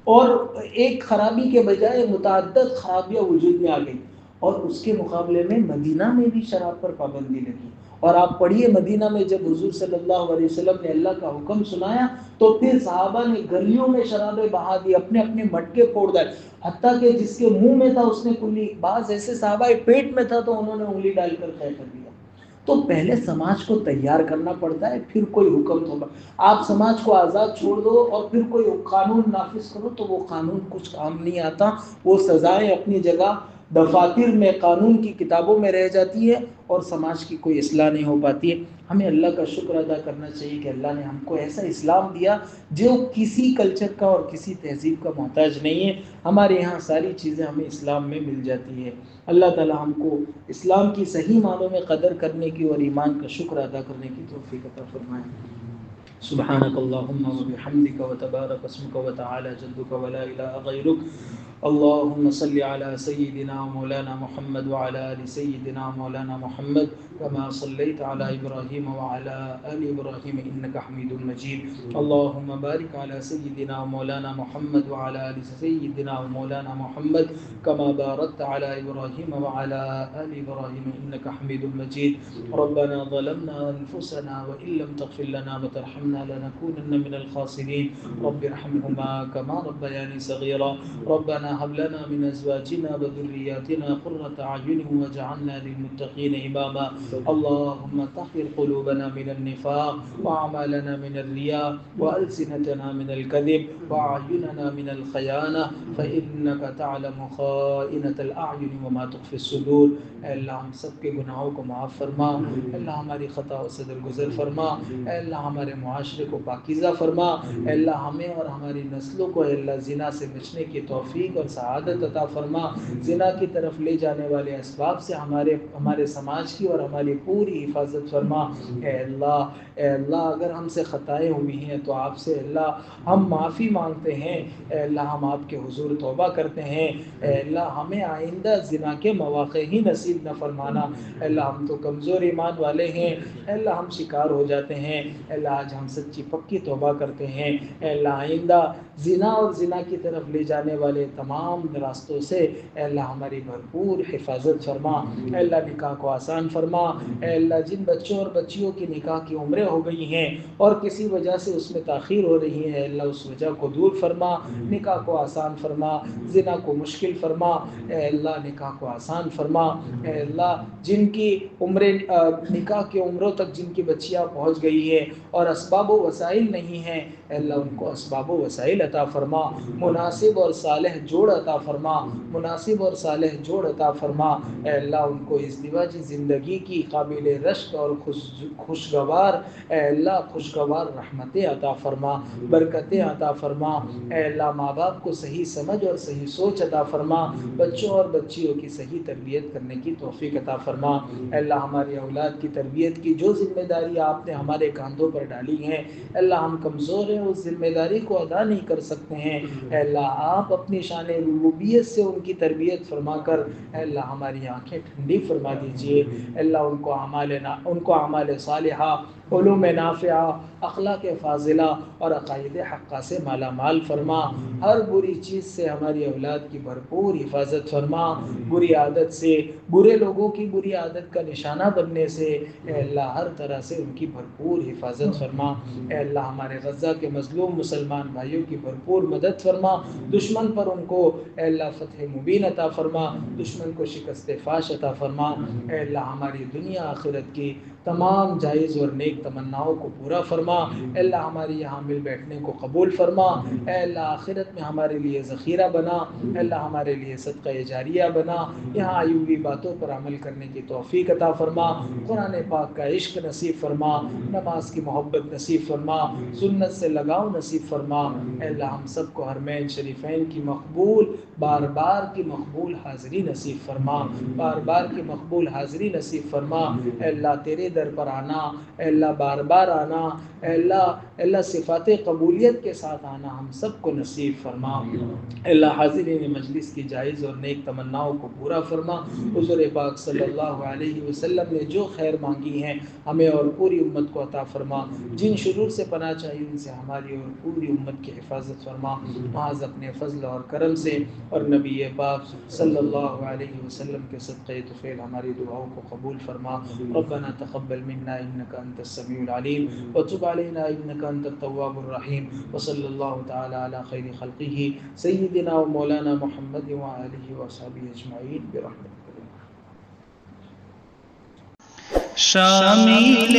A: اور ایک خرابی کے بجائے متعدد خرابیاں وجود میں آ گئی. اور اس کے مقابلے میں مدینہ میں بھی شراب پر پابندی لگی. اور آپ پڑھیے مدینہ میں جب حضور صلی اللہ علیہ وسلم نے اللہ کا حکم سنایا تو پھر صحابہ نے گلیوں میں شرابیں بہا دی، اپنے اپنے مٹکے پھوڑ ڈالے، حتیٰ کہ جس کے منہ میں تھا اس نے کلی، بعض ایسے صحابہ پیٹ میں تھا تو انہوں نے انگلی ڈال کر طے کر دیا. تو پہلے سماج کو تیار کرنا پڑتا ہے، پھر کوئی حکم ہوگا. آپ سماج کو آزاد چھوڑ دو اور پھر کوئی قانون نافذ کرو تو وہ قانون کچھ کام نہیں آتا. وہ سزائیں اپنی جگہ دفاتر میں قانون کی کتابوں میں رہ جاتی ہے اور سماج کی کوئی اصلاح نہیں ہو پاتی ہے. ہمیں اللہ کا شکر ادا کرنا چاہیے کہ اللہ نے ہم کو ایسا اسلام دیا جو کسی کلچر کا اور کسی تہذیب کا محتاج نہیں ہے. ہمارے یہاں ساری چیزیں ہمیں اسلام میں مل جاتی ہے. اللہ تعالی ہم کو اسلام کی صحیح معنوں میں قدر کرنے کی اور ایمان کا شکر ادا کرنے کی توفیق عطا فرمائے. سبحانك اللهم وبحمدك وتبارك اسمك وتعالى جدك ولا إله غيرك. اللهم صل على سيدنا مولانا محمد وعلى آل سيدنا مولانا محمد كما صليت على إبراهيم وعلى آل إبراهيم إنك حميد مجيد. اللهم بارك على سيدنا مولانا محمد وعلى آل سيدنا مولانا محمد كما باركت على إبراهيم وعلى آل إبراهيم إنك حميد مجيد. ربنا ظلمنا أنفسنا وإن لم تغفر لنا وترحمنا لنكونن من الخاسرين. رب ارحمهما كما ربياني صغيرا. ربنا هب لنا من أزواجنا وذرياتنا قرة أعين واجعلنا للمتقين إماما اللهم طهر قلوبنا من النفاق وأعمالنا من الرياء وألسنتنا من الكذب وأعيننا من الخيانة فإنك تعلم خائنة الأعين وما تخفي الصدور. اے اللہ ہم سب کے گناہوں کو معاف فرما، اے اللہ ہماری خطاؤں سے درگزر فرما، اے اللہ ہمارے معاشرے کو پاکیزہ فرما، اے اللہ ہمیں اور ہماری نسلوں کو اے اللہ زنا سے بچنے کی توفیق اور سعادت عطا فرما، زنا کی طرف لے جانے والے اسباب سے ہمارے سماج کی اور ہماری پوری حفاظت فرما۔ اے اللہ اگر ہم سے خطائیں ہوئی ہیں تو آپ سے اللہ ہم معافی مانگتے ہیں، اے اللہ ہم آپ کے حضور توبہ کرتے ہیں، اے اللہ ہمیں آئندہ زنا کے مواقع ہی نصیب نہ فرمانا۔ اے اللہ ہم تو کمزور ایمان والے ہیں، اے اللہ ہم شکار ہو جاتے ہیں، اے اللہ آج ہم سچی پکی توبہ کرتے ہیں، اے اللہ آئندہ زنا اور زنا کی طرف لے جانے والے تمام راستوں سے اے اللہ ہماری بھرپور حفاظت فرما، اے اللہ نکاح کو آسان فرما، اے اللہ جن بچوں اور بچیوں کی نکاح کی عمریں ہو گئی ہیں اور کسی وجہ سے اس میں تاخیر ہو رہی ہے، اے اللہ اس وجہ کو دور فرما، نکاح کو آسان فرما، زنا کو مشکل فرما، اے اللہ نکاح کو آسان فرما، اے اللہ جن کی نکاح کے عمروں تک جن کی بچیاں پہنچ گئی ہے اور اسباب و وسائل نہیں ہیں، اے اللہ ان کو اسباب و وسائل عطا فرما، مناسب اور صالح جوڑ عطا فرما، مناسب اور صالح جوڑ عطا فرما، اے اللہ ان کو ازدواجی زندگی کی قابل رشک اور خوشگوار اے اللہ خوشگوار رحمتیں عطا فرما، برکتیں عطا فرما، اے اللہ ماں باپ کو صحیح سمجھ اور صحیح سوچ عطا فرما، بچوں اور بچیوں کی صحیح تربیت کرنے کی توفیق عطا فرما، اے اللہ ہماری اولاد کی تربیت کی جو ذمہ داری آپ نے ہمارے کاندھوں پر ڈالی ہیں، اے اللہ ہم کمزور ہیں، اس ذمہ داری کو ادا نہیں کر سکتے ہیں، اے اللہ آپ اپنی شان ربوبیت سے ان کی تربیت فرما کر اے اللہ ہماری آنکھیں ٹھنڈی فرما دیجئے، اے اللہ ان کو اعمال صالحہ، علوم نافعہ، اخلاق فاضلہ اور عقائد حقہ سے مالا مال فرما، ہر بری چیز سے ہماری اولاد کی بھرپور حفاظت فرما، بری عادت سے، برے لوگوں کی بری عادت کا نشانہ بننے سے اے اللہ ہر طرح سے ان کی بھرپور حفاظت فرما، اے اللہ ہمارے غزہ کے مظلوم مسلمان بھائیوں کی بھرپور مدد فرما، دشمن پر ان کو اے اللہ فتح مبین عطا فرما، دشمن کو شکست فاش عطا فرما، اے اللہ ہماری دنیا آخرت کی تمام جائز اور نیک تمناؤں کو پورا فرما، اے اللہ ہماری یہاں مل بیٹھنے کو قبول فرما، اے اللہ آخرت میں ہمارے لیے ذخیرہ بنا، اے اللہ ہمارے لیے صدقہ جاریہ بنا، یہاں آئی ہوئی باتوں پر عمل کرنے کی توفیق عطا فرما، قرآن پاک کا عشق نصیب فرما، نماز کی محبت نصیب فرما، سنت سے لگاؤ نصیب فرما، اے اللہ ہم سب کو حرمین شریفین کی مقبول بار بار کی مقبول حاضری نصیب فرما، بار بار کی مقبول حاضری نصیب فرما، اے اللہ تیرے در پر آنا، اے اللہ بار بار آنا، اے اللہ صفات قبولیت کے ساتھ آنا ہم سب کو نصیب فرما، اے اللہ حاضرین مجلس کی جائز اور نیک تمناؤں کو پورا فرما، حضور پاک صلی اللہ علیہ وسلم نے جو خیر مانگی ہیں ہمیں اور پوری امت کو عطا فرما، جن شرور سے پناہ چاہیے ان سے ہماری اور پوری امت کی حفاظت فرما، محض اپنے فضل اور کرم سے اور نبی پاک صلی اللہ علیہ وسلم کے صدقے طفیل ہماری دعاؤں کو قبول فرما، ربنا تقبل منا انك انت السميع العليم وتب علينا انك انت التواب الرحيم وصلى الله تعالى على خير خلقه سيدنا ومولانا محمد وآله وصحبه اجمعين برحمتك شامل